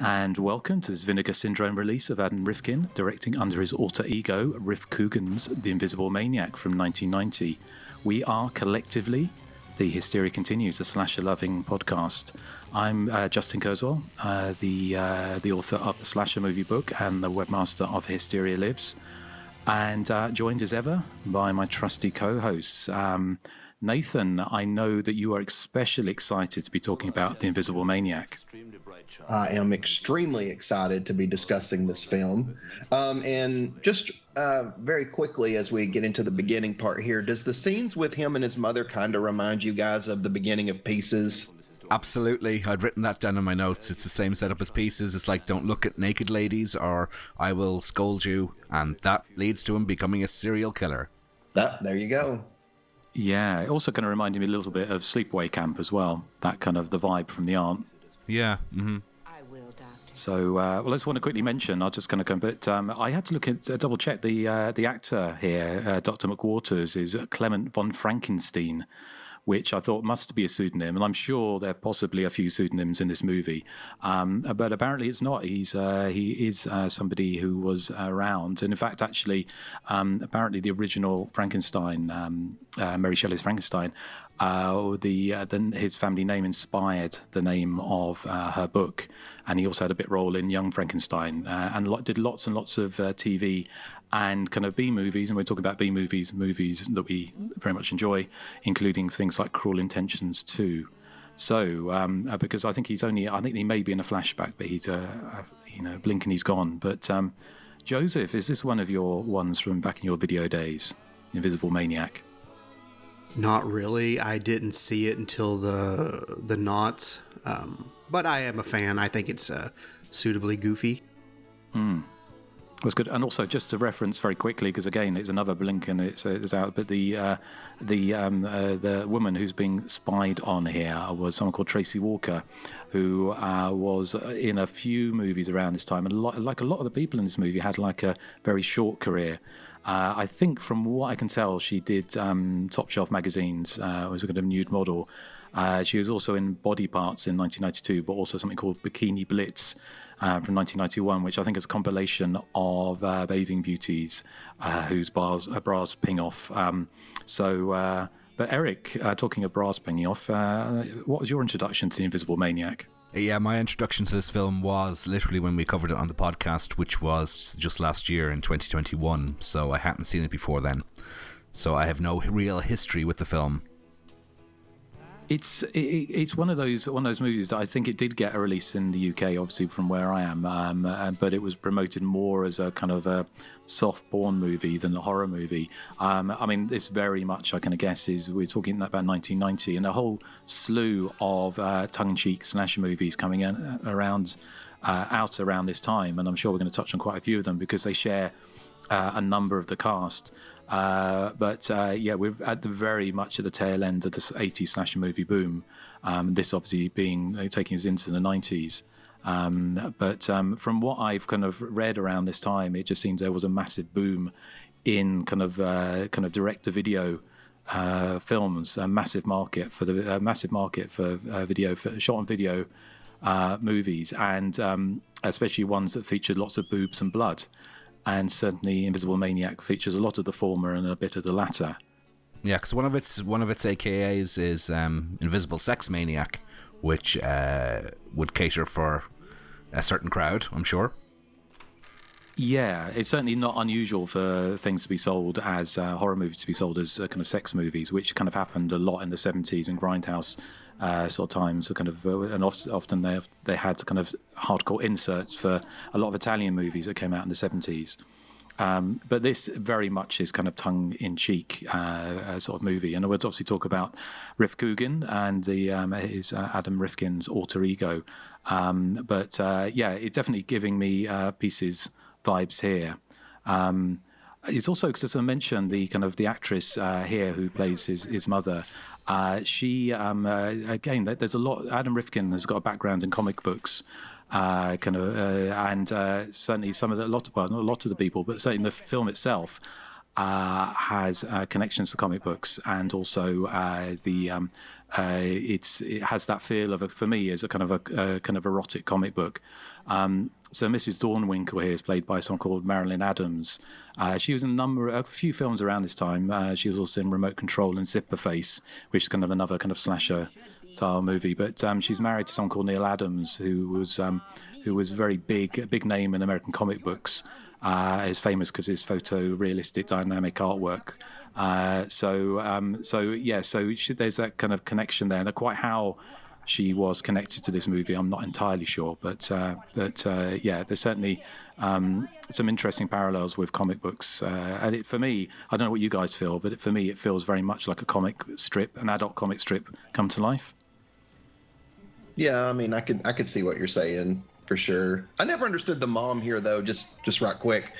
And welcome to this Vinegar Syndrome release of Adam Rifkin, directing under his alter ego, Riff Coogan's The Invisible Maniac from 1990. We are collectively the Hysteria Continues, a slasher-loving podcast. I'm Justin Kurzweil, the author of the slasher movie book and the webmaster of Hysteria Lives, and joined as ever by my trusty co-hosts. Nathan, I know that you are especially excited to be talking about The Invisible Maniac. I am extremely excited to be discussing this film. And just very quickly, as we get into the beginning part here, does the scenes with him and his mother kind of remind you guys of the beginning of Pieces? Absolutely. I'd written that down in my notes. It's the same setup as Pieces. It's like, don't look at naked ladies or I will scold you. And that leads to him becoming a serial killer. There you go. Yeah, it also kind of reminded me a little bit of Sleepaway Camp as well. That kind of the vibe from the aunt. Yeah. Mm-hmm. So, well, I just want to quickly mention, I'll just kind of come, but I had to look at, double check the actor here, Dr. McWaters, is Clement von Frankenstein, which I thought must be a pseudonym, and I'm sure there are possibly a few pseudonyms in this movie, but apparently it's not. He is somebody who was around, and in fact, actually, apparently the original Frankenstein, Mary Shelley's Frankenstein, his family name inspired the name of her book, and he also had a bit role in Young Frankenstein, and did lots and lots of TV and kind of B-movies, and we're talking about B-movies, movies that we very much enjoy, including things like Cruel Intentions 2. So, because I think he may be in a flashback, but he's, blink and he's gone. But Joseph, is this one of your ones from back in your video days, Invisible Maniac? Not really. I didn't see it until the knots, but I am a fan. I think it's suitably goofy. Was good, and also just to reference very quickly, because again it's another blink and it's out. But the woman who's being spied on here was someone called Tracy Walker, who was in a few movies around this time, and like a lot of the people in this movie had like a very short career. I think from what I can tell, she did Top Shelf magazines. Was a kind of nude model. She was also in Body Parts in 1992, but also something called Bikini Blitz from 1991, which I think is a compilation of bathing beauties whose bras ping off. But Eric, talking of bras pinging off, what was your introduction to The Invisible Maniac? Yeah, my introduction to this film was literally when we covered it on the podcast, which was just last year in 2021, so I hadn't seen it before then. So I have no real history with the film. It's one of those movies that I think it did get a release in the UK, obviously from where I am, but it was promoted more as a kind of a soft porn movie than a horror movie. I mean, this very much, I kind of guess, we're talking about 1990, and a whole slew of tongue-in-cheek slasher movies coming in out around this time, and I'm sure we're going to touch on quite a few of them because they share a number of the cast. We're at the very much at the tail end of this 80s slasher movie boom. This obviously taking us into the 90s. From what I've kind of read around this time, it just seems there was a massive boom in kind of direct-to-video films, a massive market for video, for shot-on-video movies, and especially ones that featured lots of boobs and blood. And certainly Invisible Maniac features a lot of the former and a bit of the latter. Yeah, because one of its AKAs is Invisible Sex Maniac, which would cater for a certain crowd, I'm sure. Yeah, it's certainly not unusual for things to be sold as horror movies to be sold as kind of sex movies, which kind of happened a lot in the 70s and Grindhouse sort of times. Kind of, and often they had kind of hardcore inserts for a lot of Italian movies that came out in the 70s. But this very much is kind of tongue-in-cheek sort of movie. And we'll obviously talk about Riff Coogan and his Adam Rifkin's alter ego. It's definitely giving me Pieces vibes here. It's also, just to mention, the kind of the actress here who plays his mother. She again, there's a lot. Adam Rifkin has got a background in comic books, and certainly not a lot of the people, but certainly the film itself has connections to comic books, and also it has that feel of for me as a kind of erotic comic book. So Mrs. Dawnwinkle here is played by someone called Marilyn Adams. She was in a few films around this time. She was also in Remote Control and Zipper Face, which is kind of another kind of slasher style movie. But she's married to someone called Neil Adams, who was very big name in American comic books. Is famous because his photorealistic dynamic artwork. So there's that kind of connection there. And quite how she was connected to this movie, I'm not entirely sure, but there's certainly some interesting parallels with comic books. And for me, I don't know what you guys feel, but for me, it feels very much like a comic strip, an adult comic strip come to life. Yeah, I mean, I could see what you're saying for sure. I never understood the mom here, though. Just right quick,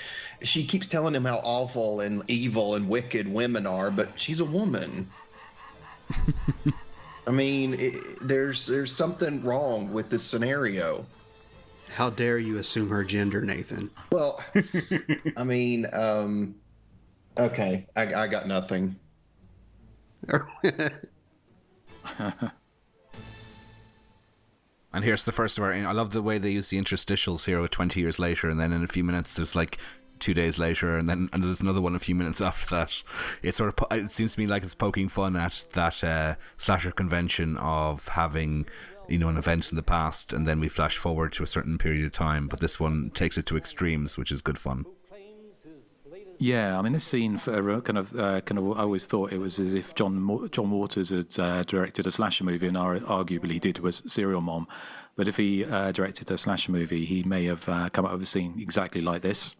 she keeps telling him how awful and evil and wicked women are, but she's a woman. I mean, there's something wrong with this scenario. How dare you assume her gender, Nathan? Well, I mean, okay, I got nothing. And here's the first of our... I love the way they use the interstitials here with 20 years later, and then in a few minutes there's like 2 days later, and there's another one a few minutes after that. It seems to me like it's poking fun at that slasher convention of having, an event in the past, and then we flash forward to a certain period of time. But this one takes it to extremes, which is good fun. Yeah, I mean, this scene for kind of, I always thought it was as if John Waters had directed a slasher movie, and arguably did was Serial Mom. But if he directed a slasher movie, he may have come up with a scene exactly like this.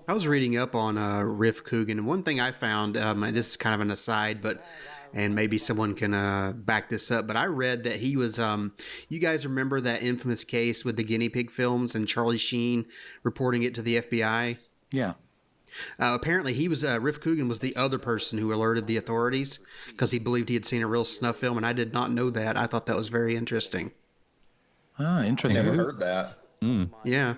I was reading up on Riff Coogan, and one thing I found, and this is kind of an aside, and maybe someone can back this up, but I read that he was, you guys remember that infamous case with the guinea pig films and Charlie Sheen reporting it to the FBI? Yeah. Apparently, Riff Coogan was the other person who alerted the authorities because he believed he had seen a real snuff film, and I did not know that. I thought that was very interesting. Ah, interesting. Never heard that. Yeah.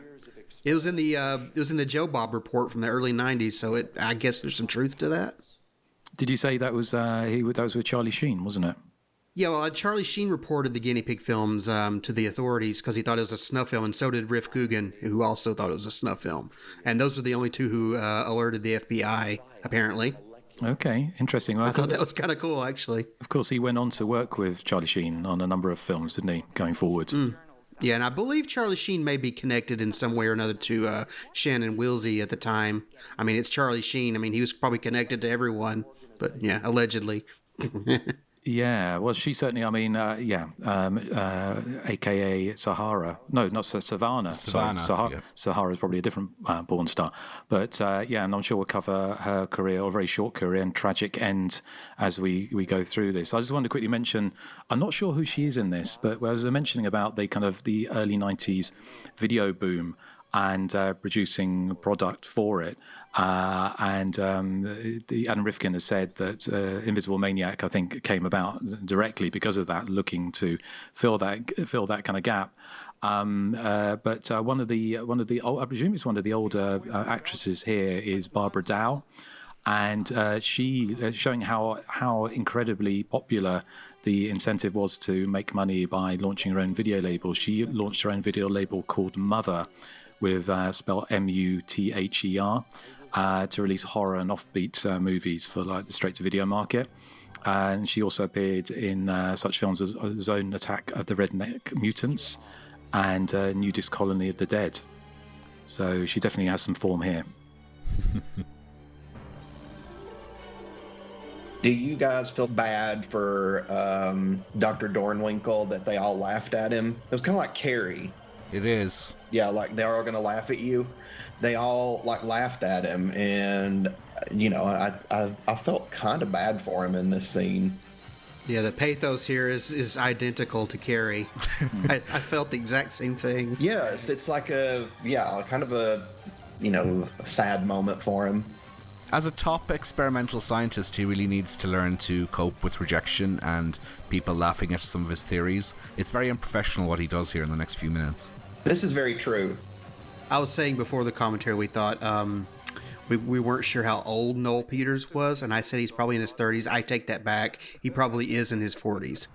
It was in the Joe Bob report from the early '90s, so I guess there's some truth to that. Did you say that was that was with Charlie Sheen, wasn't it? Yeah, well, Charlie Sheen reported the guinea pig films to the authorities because he thought it was a snuff film, and so did Riff Coogan, who also thought it was a snuff film. And those were the only two who alerted the FBI, apparently. Okay, interesting. Well, I thought that was kind of cool, actually. Of course, he went on to work with Charlie Sheen on a number of films, didn't he, going forward? Yeah, and I believe Charlie Sheen may be connected in some way or another to Shannon Wilsey at the time. I mean, it's Charlie Sheen. I mean, he was probably connected to everyone, but yeah, allegedly. Yeah, well, she certainly, I mean, a.k.a. Sahara. No, not Savannah. Savannah. Yeah. Sahara is probably a different porn star. But, and I'm sure we'll cover her career, or a very short career, and tragic end as we go through this. I just wanted to quickly mention, I'm not sure who she is in this, but as I was mentioning about the early 90s video boom, and producing product for it. The Adam Rifkin has said that Invisible Maniac, I think, came about directly because of that, looking to fill that kind of gap. But one of the I presume it's one of the older actresses here is Barbara Dow, and she showing how incredibly popular the incentive was to make money by launching her own video label. She launched her own video label called Mother, with spelled Muther, to release horror and offbeat movies for like the straight-to-video market. And she also appeared in such films as Zone Attack of the Redneck Mutants and Nudist Colony of the Dead. So she definitely has some form here. Do you guys feel bad for Dr. Dornwinkle that they all laughed at him? It was kind of like Carrie. It is. Yeah, like they're all gonna laugh at you. They all like laughed at him, and I felt kind of bad for him in this scene. Yeah, the pathos here is identical to Carrie. I felt the exact same thing. Yeah, it's like kind of a sad moment for him. As a top experimental scientist, he really needs to learn to cope with rejection and people laughing at some of his theories. It's very unprofessional what he does here in the next few minutes. This is very true. I was saying before the commentary, we thought we weren't sure how old Noel Peters was, and I said he's probably in his 30s. I take that back. He probably is in his 40s.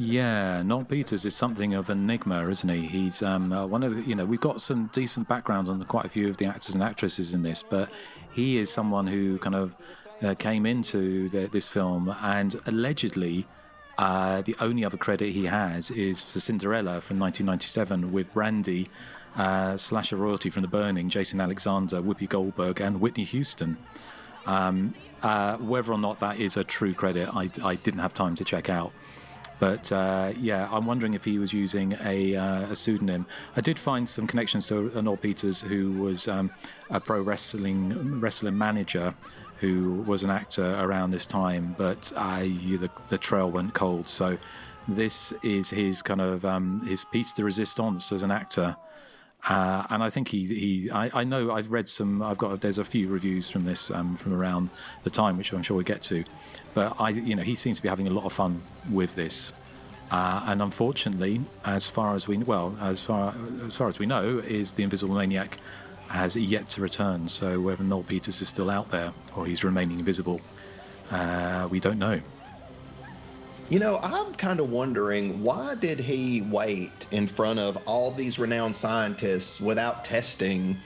Yeah, Noel Peters is something of an enigma, isn't he? He's one of the, we've got some decent backgrounds on quite a few of the actors and actresses in this, but he is someone who kind of came into this film, and allegedly the only other credit he has is for Cinderella from 1997 with Brandy, slasher royalty from The Burning, Jason Alexander, Whoopi Goldberg, and Whitney Houston. Whether or not that is a true credit, I didn't have time to check out. But I'm wondering if he was using a pseudonym. I did find some connections to Noel Peters, who was a pro wrestling manager, who was an actor around this time. But the trail went cold. So this is his kind of his piece de resistance as an actor. And I think I know I've read some. There's a few reviews from this from around the time, which I'm sure we'll get to. But he seems to be having a lot of fun with this. And unfortunately, as far as we know, is the Invisible Maniac has yet to return. So whether Noel Peters is still out there or he's remaining invisible, we don't know. I'm kind of wondering, why did he wait in front of all these renowned scientists without testing,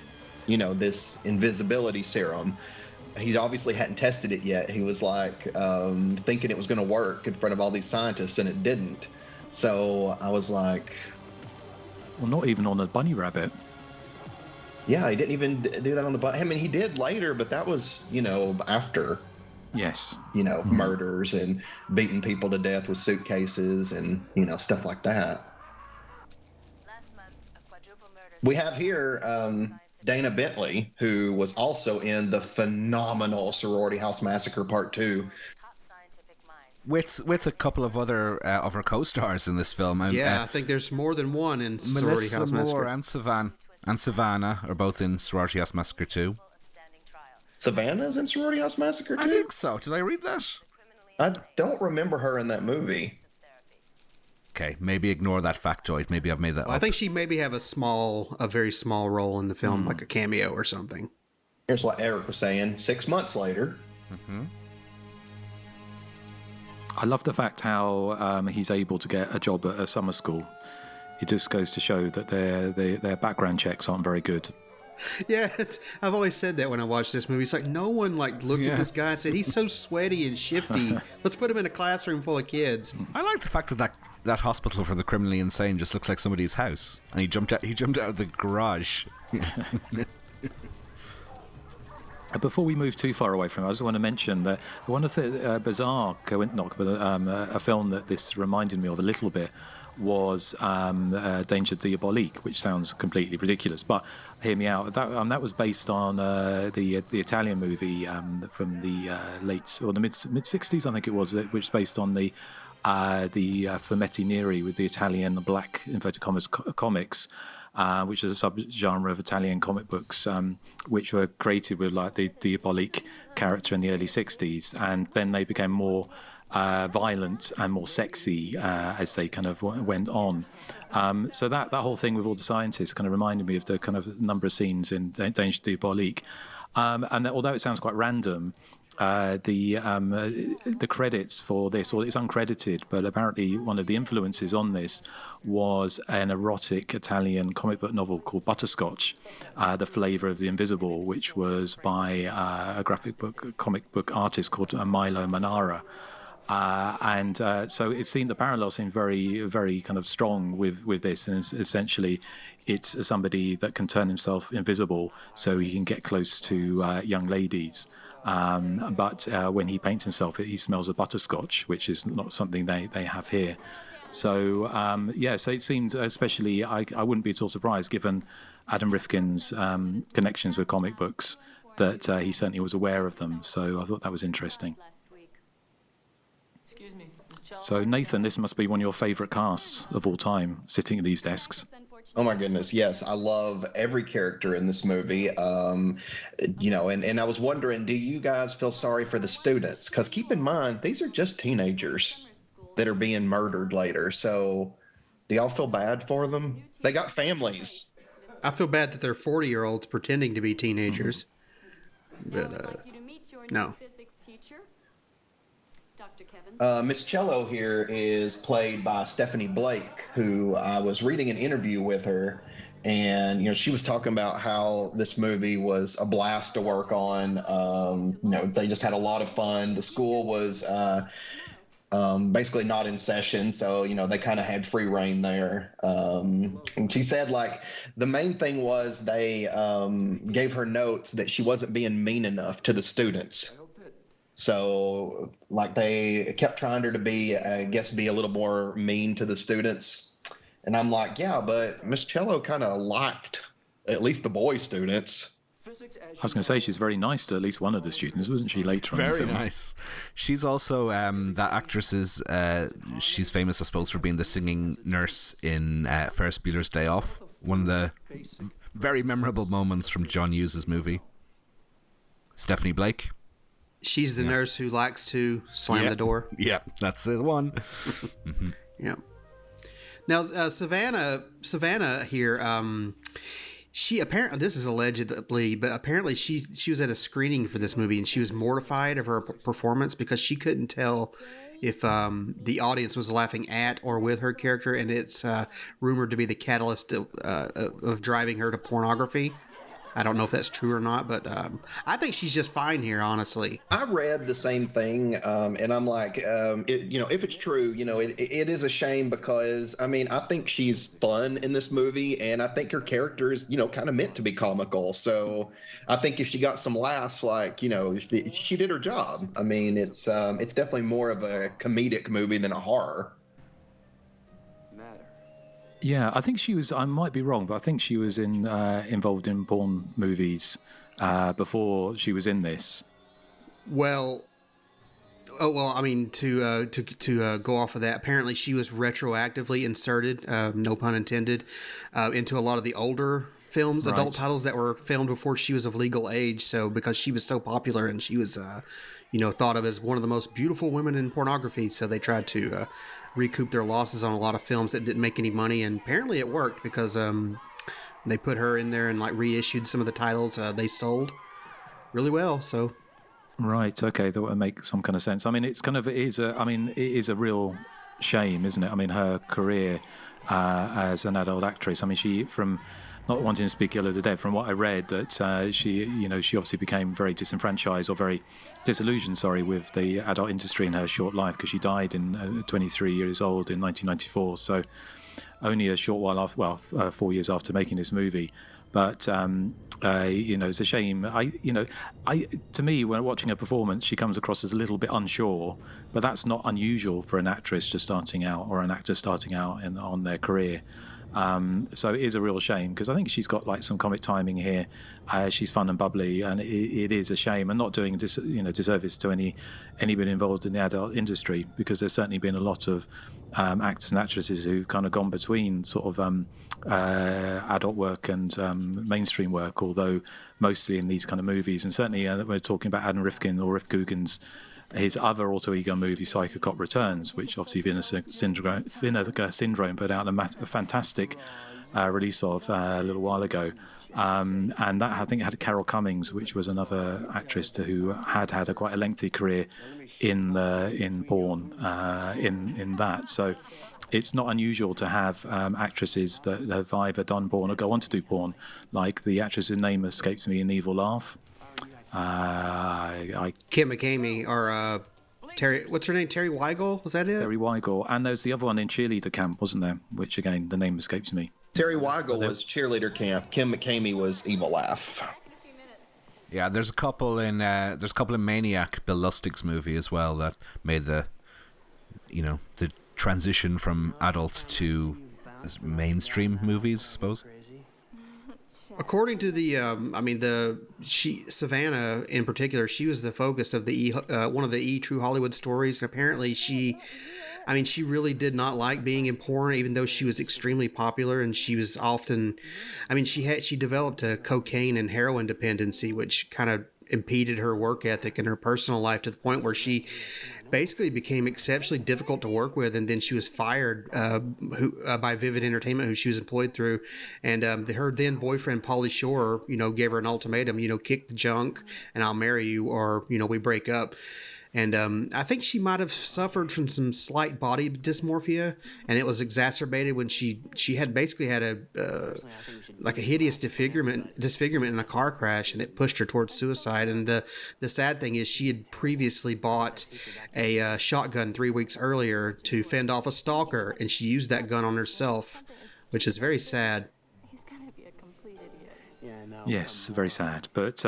this invisibility serum? He obviously hadn't tested it yet. He was like thinking it was going to work in front of all these scientists, and it didn't. So I was like... Well, not even on a bunny rabbit. Yeah, he didn't even do that on the bunny. I mean, he did later, but that was, after... Yes. Murders and beating people to death with suitcases and, stuff like that. We have here Dana Bentley, who was also in the phenomenal Sorority House Massacre Part 2. With a couple of other of her co-stars in this film. I think there's more than one in Sorority House Massacre. Melissa and Savannah are both in Sorority House Massacre 2. Savannah's in Sorority House Massacre 2? I think so. Did I read that? I don't remember her in that movie. Okay, maybe ignore that factoid. Maybe I've made that up. I think she maybe have a very small role in the film, like a cameo or something. Here's what Eric was saying. 6 months later. Mm-hmm. I love the fact how he's able to get a job at a summer school. It just goes to show that their background checks aren't very good. Yeah, I've always said that when I watched this movie. It's like no one looked at this guy and said, he's so sweaty and shifty. Let's put him in a classroom full of kids. I like the fact that hospital for the criminally insane just looks like somebody's house, and he jumped out of the garage. Before we move too far away from it, I just want to mention that one of the bizarre a film that this reminded me of a little bit was Danger Diabolique, which sounds completely ridiculous, but hear me out. That was based on the Italian movie from the mid '60s, I think it was, which is based on the Fumetti Neri with the Italian black inverted commas comics, which is a subgenre of Italian comic books, which were created with the Diabolique character in the early '60s, and then they became more violent and more sexy as they kind of went on. So that whole thing with all the scientists kind of reminded me of the kind of number of scenes in Danger Diabolique. And although it sounds quite random, the credits for this, or it's uncredited, but apparently one of the influences on this was an erotic Italian comic book novel called Butterscotch, The Flavor of the Invisible, which was by a comic book artist called Milo Manara. So the parallels seem very, very kind of strong with this, and essentially it's somebody that can turn himself invisible so he can get close to young ladies. But when he paints himself, he smells of butterscotch, which is not something they have here. So, so it seems, especially, I wouldn't be at all surprised, given Adam Rifkin's connections with comic books, that he certainly was aware of them. So I thought that was interesting. So, Nathan, this must be one of your favourite casts of all time, sitting at these desks. Oh my goodness, yes. I love every character in this movie. And I was wondering, do you guys feel sorry for the students? Because keep in mind, these are just teenagers that are being murdered later. So do y'all feel bad for them? They got families. I feel bad that they're 40-year-olds pretending to be teenagers. but no. Miss Cello here is played by Stephanie Blake, who I was reading an interview with her, and she was talking about how this movie was a blast to work on. They just had a lot of fun. The school was basically not in session, so they kind of had free reign there. And she said, like, the main thing was they gave her notes that she wasn't being mean enough to the students. So, like, they kept trying her to be, I guess, be a little more mean to the students. And I'm like, yeah, but Miss Cello kind of liked at least the boy students. I was going to say she's very nice to at least one of the students, wasn't she, later on in the Very film? nice. She's also, that actress is, she's famous, I suppose, for being the singing nurse in Ferris Bueller's Day Off. One of the very memorable moments from John Hughes' movie. Stephanie Blake. She's the nurse who likes to slam the door. Yeah, that's the one. Mm-hmm. Yeah. Now, Savannah here, she apparently, this is allegedly, but apparently she was at a screening for this movie and she was mortified of her performance because she couldn't tell if the audience was laughing at or with her character, and it's rumored to be the catalyst of driving her to pornography. I don't know if that's true or not, but I think she's just fine here, honestly. I read the same thing, and I'm like, if it's true, it is a shame because, I think she's fun in this movie, and I think her character is, kind of meant to be comical. So I think if she got some laughs, like, she did her job. It's definitely more of a comedic movie than a horror. Yeah, I think she was, I might be wrong, but I think she was involved in porn movies before she was in this. To go off of that, apparently she was retroactively inserted, no pun intended, into a lot of the older films, right. Adult titles that were filmed before she was of legal age. So because she was so popular and she was, thought of as one of the most beautiful women in pornography, so they tried to recoup their losses on a lot of films that didn't make any money, and apparently it worked because they put her in there and like reissued some of the titles. They sold really well. So right, okay, that would make some kind of sense. It is a real shame, isn't it? Her career as an adult actress. She, from not wanting to speak ill of the dead, from what I read, that she obviously became very disenfranchised or very disillusioned, with the adult industry in her short life, because she died in 23 years old in 1994. So only a short while after, 4 years after making this movie. But it's a shame. To me, when watching her performance, she comes across as a little bit unsure. But that's not unusual for an actress just starting out, or an actor starting out on their career. So it is a real shame, because I think she's got like some comic timing here. She's fun and bubbly, and it is a shame, and not doing disservice to anybody involved in the adult industry, because there's certainly been a lot of actors and actresses who've kind of gone between sort of adult work and mainstream work, although mostly in these kind of movies. And certainly we're talking about Adam Rifkin, or Riff Coogan's his other alter ego movie, Psycho Cop Returns, which obviously Vinegar Syndrome put out a fantastic release of a little while ago. And that, I think, had Carol Cummings, which was another actress who had quite a lengthy career in porn in that. So it's not unusual to have actresses that have either done porn or go on to do porn, like the actress's name escapes me in Evil Laugh. Kim McCamey, or Terry, what's her name? Terry Weigel? Was that it? Terry Weigel. And there's the other one in Cheerleader Camp, wasn't there? Which, again, the name escapes me. Terry Weigel was Cheerleader Camp. Kim McCamey was Evil Laugh. Yeah, there's a couple in Maniac, Bill Lustig's movie as well, that made the transition from adult to mainstream movies, I suppose. According to Savannah in particular, she was the focus of one of the True Hollywood stories, and apparently she really did not like being in porn, even though she was extremely popular, and she was often, she developed a cocaine and heroin dependency, which kind of impeded her work ethic and her personal life, to the point where she basically became exceptionally difficult to work with, and then she was fired by Vivid Entertainment, who she was employed through, and her then boyfriend Pauly Shore, gave her an ultimatum, kick the junk, and I'll marry you, or we break up. And I think she might have suffered from some slight body dysmorphia, and it was exacerbated when she had basically had a hideous disfigurement in a car crash, and it pushed her towards suicide. And the sad thing is, she had previously bought a shotgun 3 weeks earlier to fend off a stalker, and she used that gun on herself, which is very sad. Yes, very sad. But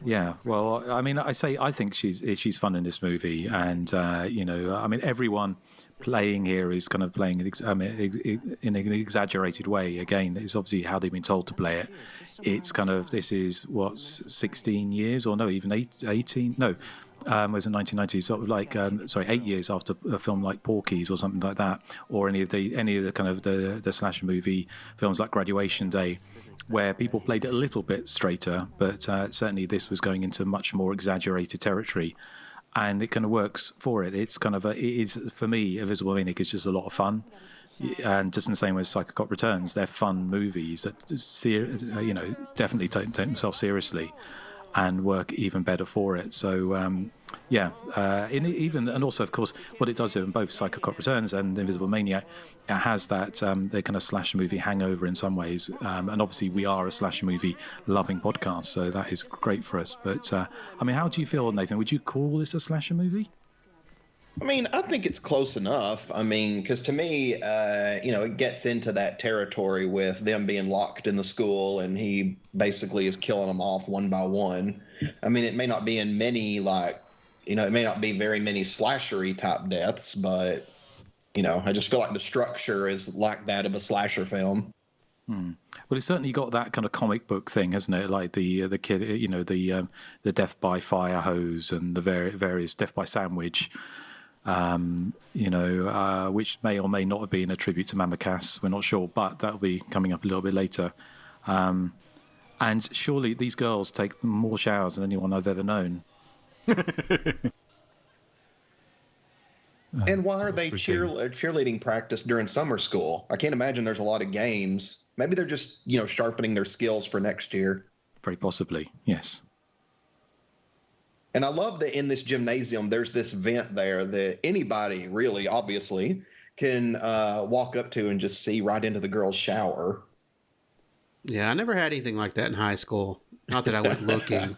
yeah, well, I mean, I think she's fun in this movie, and everyone playing here is kind of playing in an exaggerated way. Again, it's obviously how they've been told to play it. It's kind of, this is 16 years, or no, even 18? No. Was in 1990, sort of like 8 years after a film like Porky's or something like that, or any of the kind of the slasher movie films like Graduation Day, where people played it a little bit straighter, but certainly this was going into much more exaggerated territory, and it kind of works for it. It's kind of it is, for me, Invisible Maniac is just a lot of fun, and just in the same way as Psycho Returns, they're fun movies that definitely take themselves seriously and work even better for it. So and also, of course, what it does in both Psycho Returns and Invisible Maniac, it has that the kind of slasher movie hangover in some ways, and obviously we are a slasher movie loving podcast, so that is great for us. But I mean, how do you feel, Nathan? Would you call this a slasher movie? I mean, I think it's close enough. I mean, because to me, it gets into that territory with them being locked in the school, and he basically is killing them off one by one. I mean, it may not be in many, it may not be very many slashery type deaths, but, I just feel like the structure is like that of a slasher film. Well, it's certainly got that kind of comic book thing, hasn't it? Like the kid, the death by fire hose and the various death by sandwich. Which may or may not have been a tribute to Mama Cass. We're not sure, but that'll be coming up a little bit later. And surely these girls take more showers than anyone I've ever known. And why are they cheerleading practice during summer school? I can't imagine there's a lot of games. Maybe they're just, sharpening their skills for next year. Very possibly, yes. And I love that in this gymnasium, there's this vent there that anybody really, obviously, can walk up to and just see right into the girls' shower. Yeah, I never had anything like that in high school. Not that I went looking.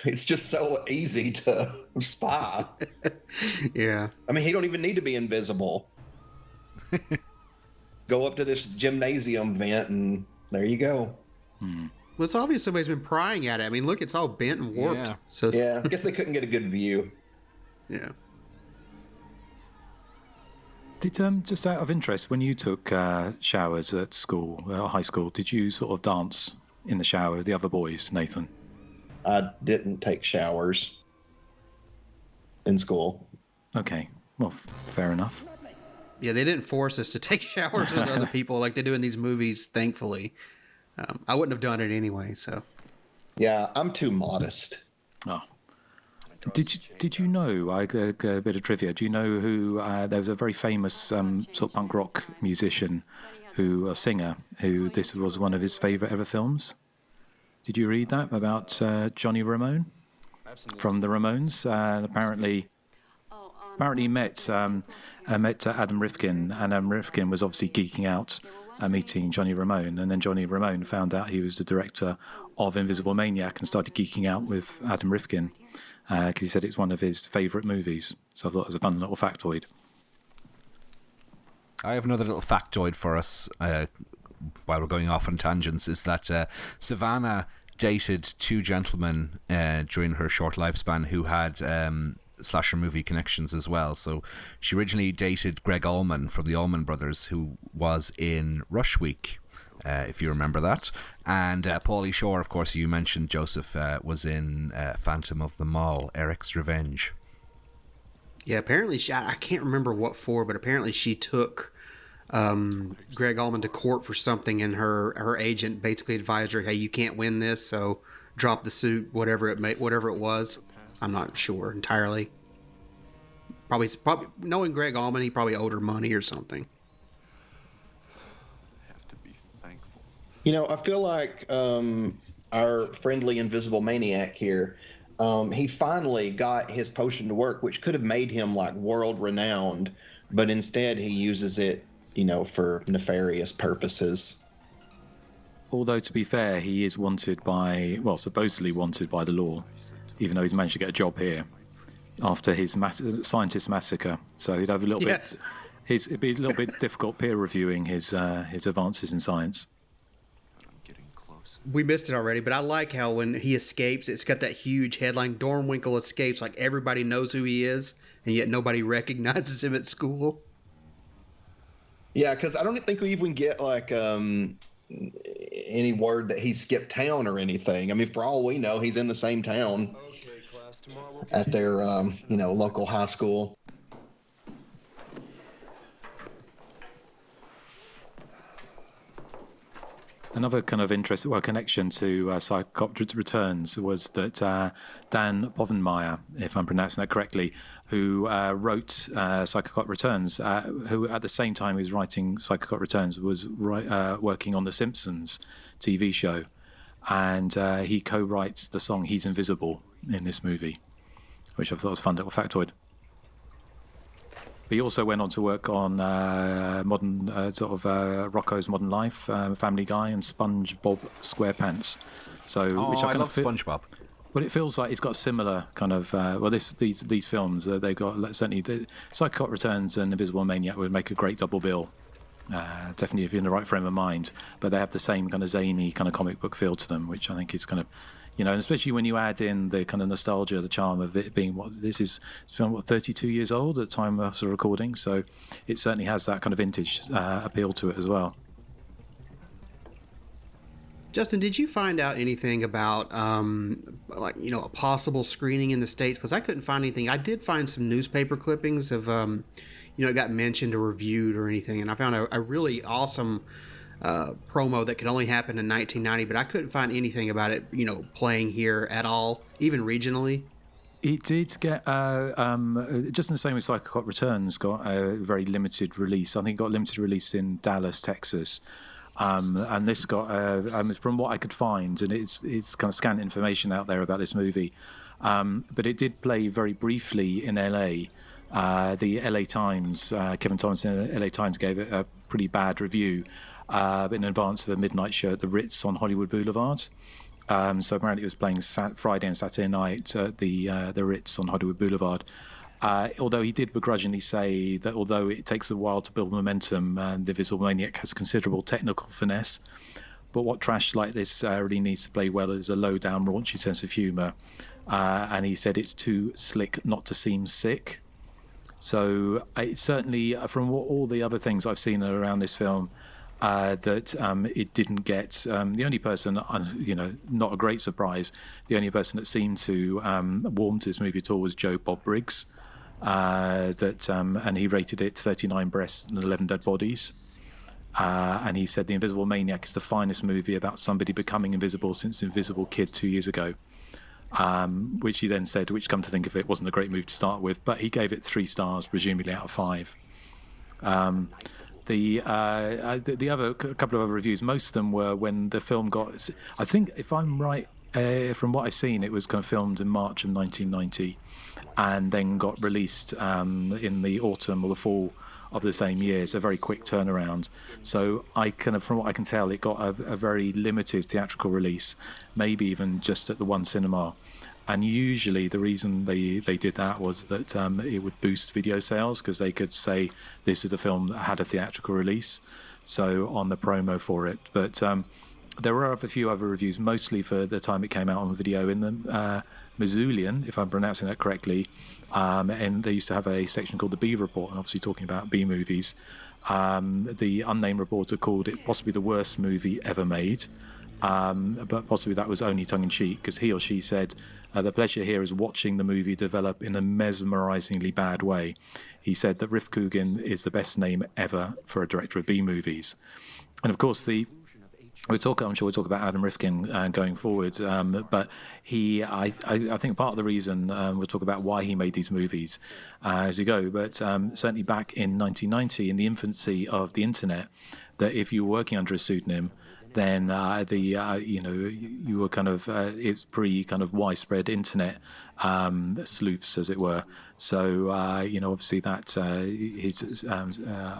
It's just so easy to spy. Yeah. I mean, he don't even need to be invisible. Go up to this gymnasium vent and there you go. Well, it's obvious somebody's been prying at it. I mean, look, it's all bent and warped. Yeah. So yeah, I guess they couldn't get a good view. Yeah. Did just out of interest, when you took showers at school, high school, did you sort of dance in the shower with the other boys, Nathan? I didn't take showers in school. Okay, well, fair enough. Yeah, they didn't force us to take showers with other people like they do in these movies, thankfully. I wouldn't have done it anyway, so. Yeah, I'm too modest. Oh. Did you know, a bit of trivia, do you know who, there was a very famous sort of punk rock musician, a singer, who this was one of his favourite ever films? Did you read that about Johnny Ramone from the Ramones? Apparently met Adam Rifkin, and Adam Rifkin was obviously geeking out meeting Johnny Ramone, and then Johnny Ramone found out he was the director of Invisible Maniac and started geeking out with Adam Rifkin because he said it's one of his favourite movies. So I thought it was a fun little factoid. I have another little factoid for us while we're going off on tangents, is that Savannah dated two gentlemen during her short lifespan who had slasher movie connections as well. So she originally dated Greg Allman from the Allman Brothers, who was in Rush Week, if you remember that. And Pauly Shore, of course, you mentioned, Joseph, was in Phantom of the Mall, Eric's Revenge. Yeah, apparently I can't remember what for, but apparently she took Greg Allman to court for something, and her agent basically advised her, hey, you can't win this, so drop the suit, whatever it was. I'm not sure entirely. Probably knowing Greg Allman, he probably owed her money or something. Have to be thankful. I feel like our friendly Invisible Maniac here, he finally got his potion to work, which could have made him like world renowned, but instead he uses it, for nefarious purposes. Although, to be fair, he is supposedly wanted by the law, even though he's managed to get a job here after his scientist massacre. So he'd have a little bit. It'd be a little bit difficult peer reviewing his advances in science. We missed it already, but I like how when he escapes, it's got that huge headline, Dornwinkle escapes, like everybody knows who he is, and yet nobody recognizes him at school. Yeah, because I don't think we even get like any word that he skipped town or anything. I mean, for all we know, he's in the same town at their local high school. Another kind of connection to Psychoptic Returns was that Dan Povenmire, if I'm pronouncing that correctly, who wrote Psychoptic Returns, who at the same time he was writing Psychoptic Returns was working on The Simpsons TV show, and he co-writes the song "He's Invisible" in this movie, which I thought was a fun little factoid. He also went on to work on modern Rocko's Modern Life, Family Guy, and SpongeBob SquarePants. Which I love SpongeBob. Well, it feels like it's got similar kind of. These films they've got certainly the Psychoptic Returns and Invisible Maniac would make a great double bill. Definitely, if you're in the right frame of mind. But they have the same kind of zany kind of comic book feel to them, which I think is kind of. And especially when you add in the kind of nostalgia, the charm of it being this film 32 years old at the time of the recording, so it certainly has that kind of vintage appeal to it as well. Justin, did you find out anything about a possible screening in the States? Because I couldn't find anything. I did find some newspaper clippings of it got mentioned or reviewed or anything, and I found a really awesome promo that could only happen in 1990, but I couldn't find anything about it, playing here at all, even regionally. It did get, just in the same way Psychoptic Returns got a very limited release. I think it got limited release in Dallas, Texas. And this got, from what I could find, and it's kind of scant information out there about this movie, but it did play very briefly in LA. The LA Times, Kevin Thompson in LA Times gave it a pretty bad review. In advance of a midnight show at the Ritz on Hollywood Boulevard. So apparently it was playing Friday and Saturday night at the Ritz on Hollywood Boulevard. Although he did begrudgingly say that although it takes a while to build momentum, the Invisible Maniac has considerable technical finesse. But what trash like this really needs to play well is a low-down, raunchy sense of humour. And he said it's too slick not to seem sick. So it certainly, from all the other things I've seen around this film, that it didn't get the only person, not a great surprise, the only person that seemed to warm to this movie at all was Joe Bob Briggs, and he rated it 39 breasts and 11 dead bodies, and he said The Invisible Maniac is the finest movie about somebody becoming invisible since Invisible Kid 2 years ago, which he then said, which come to think of it, wasn't a great movie to start with, but he gave it 3 stars, presumably out of 5. The other couple of other reviews, most of them were when the film got. I think, if I'm right, from what I've seen, it was kind of filmed in March of 1990, and then got released in the autumn or the fall of the same year. It's a very quick turnaround. So from what I can tell, it got a very limited theatrical release, maybe even just at the one cinema. And usually the reason they did that was that it would boost video sales, because they could say this is a film that had a theatrical release, so on the promo for it. But there were a few other reviews, mostly for the time it came out on video in the Missoulian, if I'm pronouncing that correctly. And they used to have a section called the B Report, and obviously talking about B movies. The unnamed reporter called it possibly the worst movie ever made. But possibly that was only tongue-in-cheek, because he or she said, the pleasure here is watching the movie develop in a mesmerizingly bad way. He said that Riff Coogan is the best name ever for a director of B-movies. And of course, the I'm sure we'll talk about Adam Rifkin going forward. But I think part of the reason we'll talk about why he made these movies as we go. But certainly back in 1990, in the infancy of the internet, that if you were working under a pseudonym, then you were kind of it's pre kind of widespread internet sleuths, as it were. So obviously that his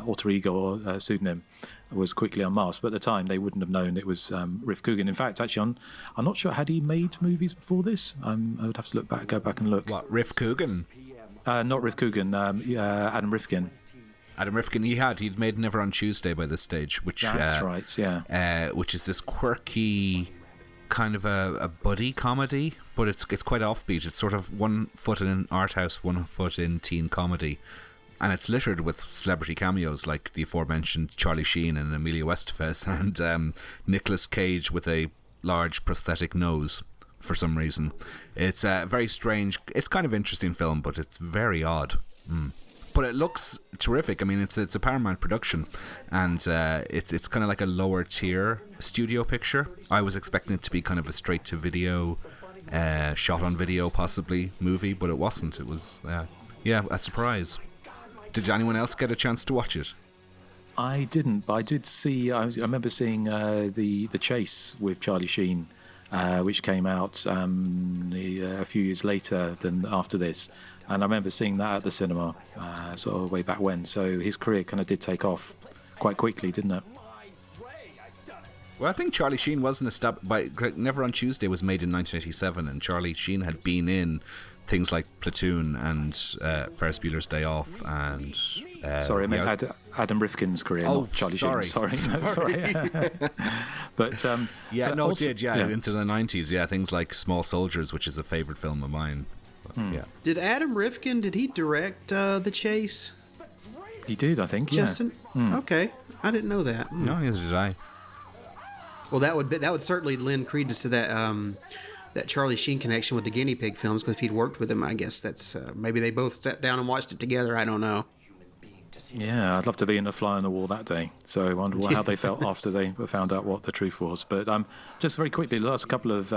alter ego or pseudonym was quickly unmasked. But at the time, they wouldn't have known it was Riff Coogan. In fact, actually, I'm not sure, had he made movies before this? I would have to go back and look. What, Riff Coogan? Not Riff Coogan. Adam Rifkin. Adam Rifkin, he'd made Never on Tuesday by this stage, which that's right, yeah. Which is this quirky kind of a buddy comedy, but it's quite offbeat. It's sort of 1 foot in art house, 1 foot in teen comedy, and it's littered with celebrity cameos like the aforementioned Charlie Sheen and Emilio Estevez and Nicolas Cage with a large prosthetic nose for some reason. It's very strange. It's kind of interesting film, but it's very odd. But it looks terrific. I mean, it's a Paramount production, and it's kind of like a lower tier studio picture. I was expecting it to be kind of a straight to video, shot on video possibly movie, but it wasn't. It was a surprise. Did anyone else get a chance to watch it? I didn't, but I did see. I remember seeing the Chase with Charlie Sheen, which came out a few years later than after this. And I remember seeing that at the cinema, sort of way back when. So his career kind of did take off quite quickly, didn't it? Well, I think Charlie Sheen wasn't established. Never on Tuesday was made in 1987, and Charlie Sheen had been in things like Platoon and Ferris Bueller's Day Off and... sorry, I meant Adam Rifkin's career, not Charlie Sheen. Sorry. But into the 90s, things like Small Soldiers, which is a favourite film of mine. Yeah. Did Adam Rifkin, did he direct The Chase? He did, I think, Justin? Okay. I didn't know that. No, neither did I. Well, that would certainly lend credence to that Charlie Sheen connection with the Guinea Pig films, because if he'd worked with him, I guess that's maybe they both sat down and watched it together. I don't know. Yeah, I'd love to be in a fly on the wall that day. So I wonder how they felt after they found out what the truth was. But just very quickly, the last couple of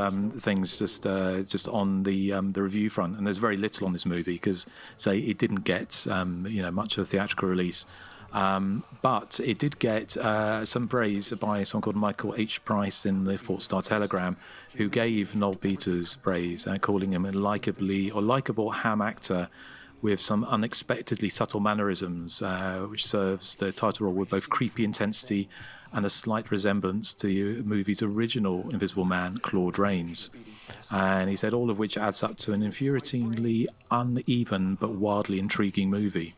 things just on the review front. And there's very little on this movie because, say, it didn't get much of a theatrical release. But it did get some praise by someone called Michael H. Price in the Fort Star Telegram, who gave Noel Peters praise, calling him a likeable ham actor with some unexpectedly subtle mannerisms, which serves the title role with both creepy intensity and a slight resemblance to the movie's original Invisible Man, Claude Rains. And he said all of which adds up to an infuriatingly uneven but wildly intriguing movie.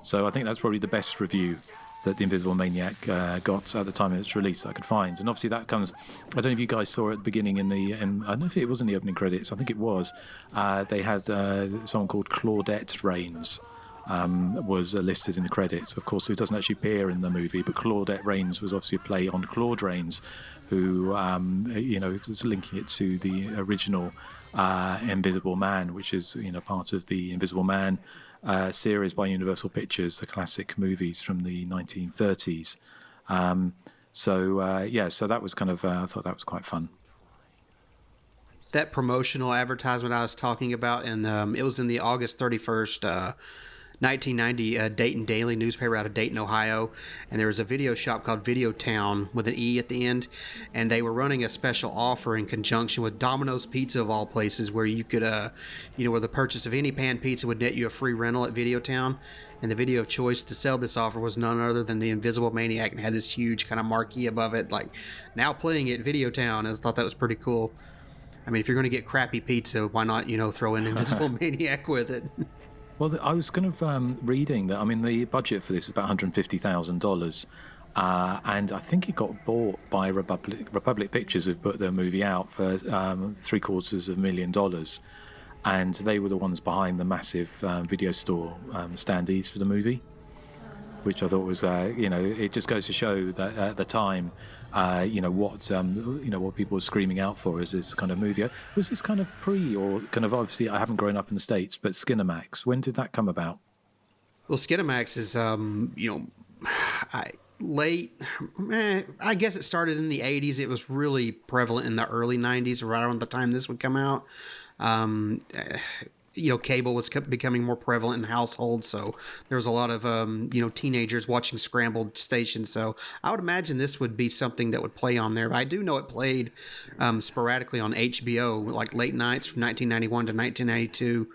So I think that's probably the best review that the Invisible Maniac got at the time of its release that I could find. And obviously that comes, I don't know if you guys saw at the beginning I don't know if it was in the opening credits, I think it was, they had someone called Claudette Rains was listed in the credits, of course, who doesn't actually appear in the movie, but Claudette Rains was obviously a play on Claude Rains, who was linking it to the original Invisible Man, which is part of the Invisible Man series by Universal Pictures, the classic movies from the 1930s. So that was kind of, I thought that was quite fun. That promotional advertisement I was talking about, and it was in the August 31st, 1990 Dayton Daily newspaper out of Dayton, Ohio, and there was a video shop called Video Town with an E at the end, and they were running a special offer in conjunction with Domino's Pizza of all places, where you could, where the purchase of any pan pizza would net you a free rental at Video Town, and the video of choice to sell this offer was none other than the Invisible Maniac, and had this huge kind of marquee above it, like, now playing at Video Town. I thought that was pretty cool. I mean, if you're going to get crappy pizza, why not, throw in Invisible Maniac with it? Well, I was kind of reading that, I mean, the budget for this is about $150,000, and I think it got bought by Republic Pictures, who've put their movie out for $750,000, and they were the ones behind the massive video store standees for the movie, which I thought was, it just goes to show that at the time, what people were screaming out for as this kind of movie. Was this kind of or kind of, obviously I haven't grown up in the States, but Skinamax, when did that come about? Well, Skinamax is, late. I guess it started in the 80s. It was really prevalent in the early 90s, right around the time this would come out. Cable was becoming more prevalent in households, so there was a lot of teenagers watching scrambled stations. So I would imagine this would be something that would play on there. But I do know it played sporadically on HBO, like late nights from 1991 to 1992.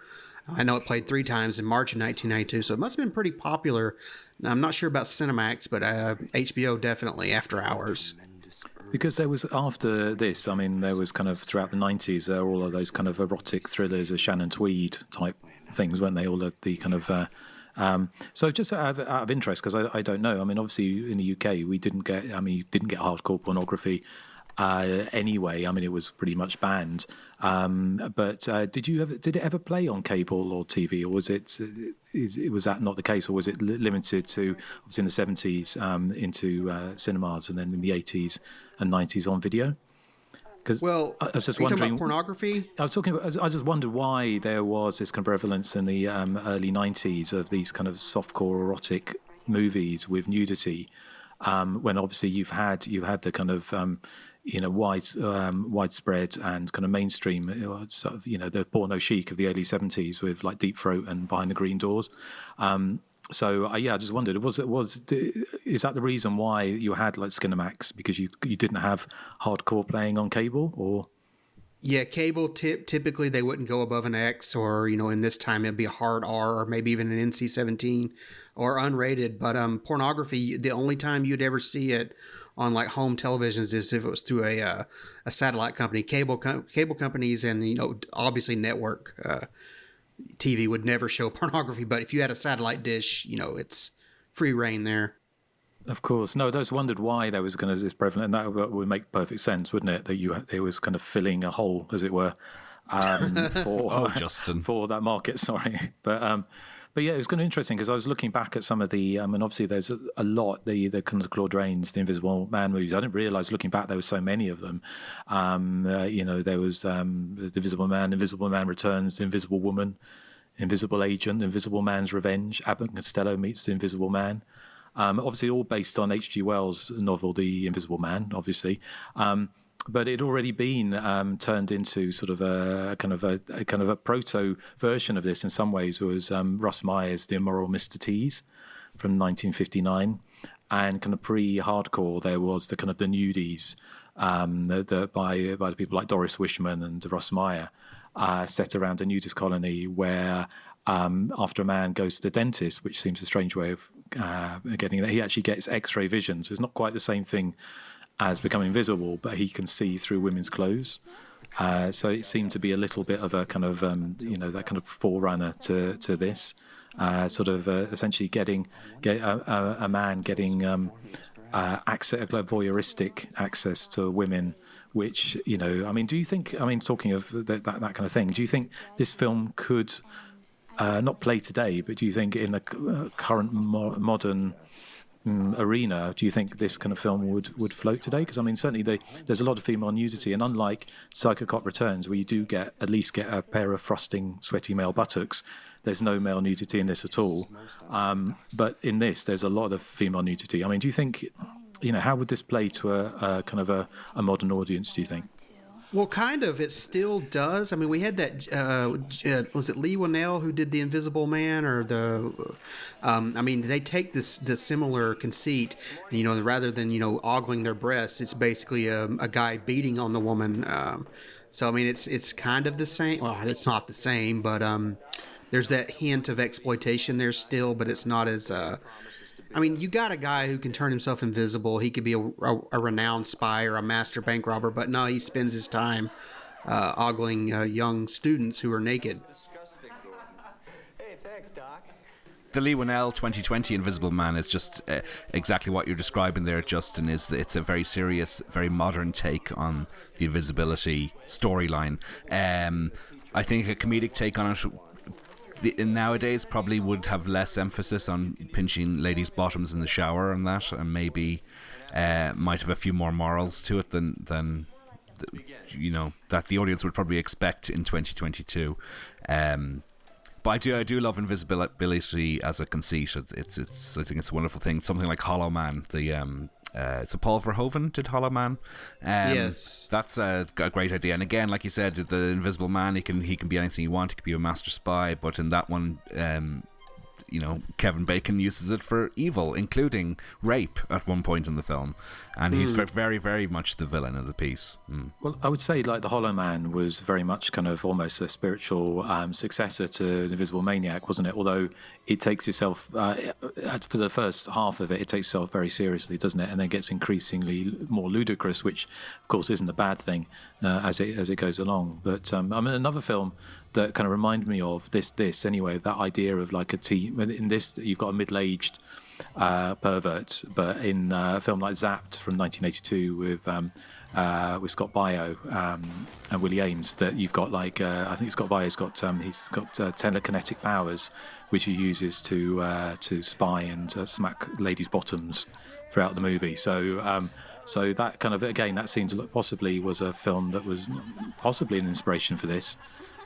I know it played 3 times in March of 1992, so it must have been pretty popular. Now, I'm not sure about Cinemax, but HBO definitely after hours. Because there was, after this, I mean, there was kind of throughout the 90s, there were all of those kind of erotic thrillers of Shannon Tweed type things, weren't they? All of the kind of... so just out of interest, because I don't know, I mean, obviously in the UK, you didn't get hardcore pornography anyway. I mean, it was pretty much banned. But did it ever play on cable or TV, or was was that not the case, or was it limited to, obviously in the 70s into cinemas, and then in the 80s and 90s on video? Because I was just wondering, talking about pornography. I just wondered why there was this kind of prevalence in the early 90s of these kind of softcore erotic movies with nudity, when obviously you've had the kind of widespread and kind of mainstream sort of, the porno chic of the early 70s with like Deep Throat and Behind the Green Doors. So I just wondered, is that the reason why you had like Skinamax, because you didn't have hardcore playing on cable, or? Yeah, cable typically they wouldn't go above an X, or in this time it'd be a hard R, or maybe even an NC-17 or unrated. But pornography, the only time you'd ever see it on like home televisions is if it was through a satellite company. Cable companies and obviously network TV would never show pornography, but if you had a satellite dish, it's free reign there. Of course. No, I just wondered why there was kind of this prevalent, and that would make perfect sense, wouldn't it? That it was kind of filling a hole, as it were, for that market. Sorry, but yeah, it was kind of interesting because I was looking back at some of the, and obviously there's a lot, the kind of Claude Rains, the Invisible Man movies. I didn't realise looking back there were so many of them. There was the Invisible Man Returns, The Invisible Woman, Invisible Agent, Invisible Man's Revenge, Abbott and Costello meets the Invisible Man. Obviously all based on H.G. Wells' novel, The Invisible Man, obviously. But it had already been turned into sort of a kind of a proto version of this in some ways. It was Russ Meyer's The Immoral Mr. Tease from 1959, and kind of pre-hardcore there was the kind of the nudies by the people like Doris Wishman and Russ Meyer, set around a nudist colony where after a man goes to the dentist, which seems a strange way of getting that, he actually gets X-ray vision. So it's not quite the same thing as becoming invisible, but he can see through women's clothes. So it seemed to be a little bit of a kind of, that kind of forerunner to this, essentially getting a man getting access, voyeuristic access to women, which, do you think, talking of that kind of thing, do you think this film could not play today, but do you think in the current modern arena, do you think this kind of film would float today? Because certainly there's a lot of female nudity, and unlike Psycho Cop Returns, where you do at least get a pair of thrusting, sweaty male buttocks, there's no male nudity in this at all. But in this, there's a lot of female nudity. Do you think, how would this play to a kind of a modern audience, do you think? Well, kind of. It still does. We had that, was it Lee Winnell who did The Invisible Man, or they take the similar conceit, rather than, ogling their breasts, it's basically a guy beating on the woman. It's kind of the same. Well, it's not the same, but there's that hint of exploitation there still, but it's not as... you got a guy who can turn himself invisible. He could be a renowned spy or a master bank robber, but no, he spends his time ogling young students who are naked. Hey, thanks, Doc. The Lee Winnell 2020 Invisible Man is just exactly what you're describing there, Justin. It's a very serious, very modern take on the invisibility storyline. I think a comedic take on it nowadays probably would have less emphasis on pinching ladies' bottoms in the shower and that, and maybe might have a few more morals to it than that the audience would probably expect in 2022. But I do love invisibility as a conceit. It's I think it's a wonderful thing. Something like Hollow Man. It's a Paul Verhoeven did Hollow Man. Yes, that's a great idea. And again, like you said, the Invisible Man, he can be anything you want. He could be a master spy. But in that one, Kevin Bacon uses it for evil, including rape at one point in the film, and he's very, very much the villain of the piece. Well, I would say like the Hollow Man was very much kind of almost a spiritual successor to Invisible Maniac, wasn't it? Although it takes itself for the first half of it, it takes itself very seriously, doesn't it? And then gets increasingly more ludicrous, which of course isn't a bad thing as it goes along. But another film that kind of reminded me of this anyway, that idea of like a team. In this, you've got a middle-aged pervert, but in a film like Zapped from 1982 with Scott Baio and Willie Ames, that you've got like I think Scott Baio's got telekinetic powers, which he uses to spy and smack ladies' bottoms throughout the movie. So that kind of, again, that seemed to look possibly was a film that was possibly an inspiration for this.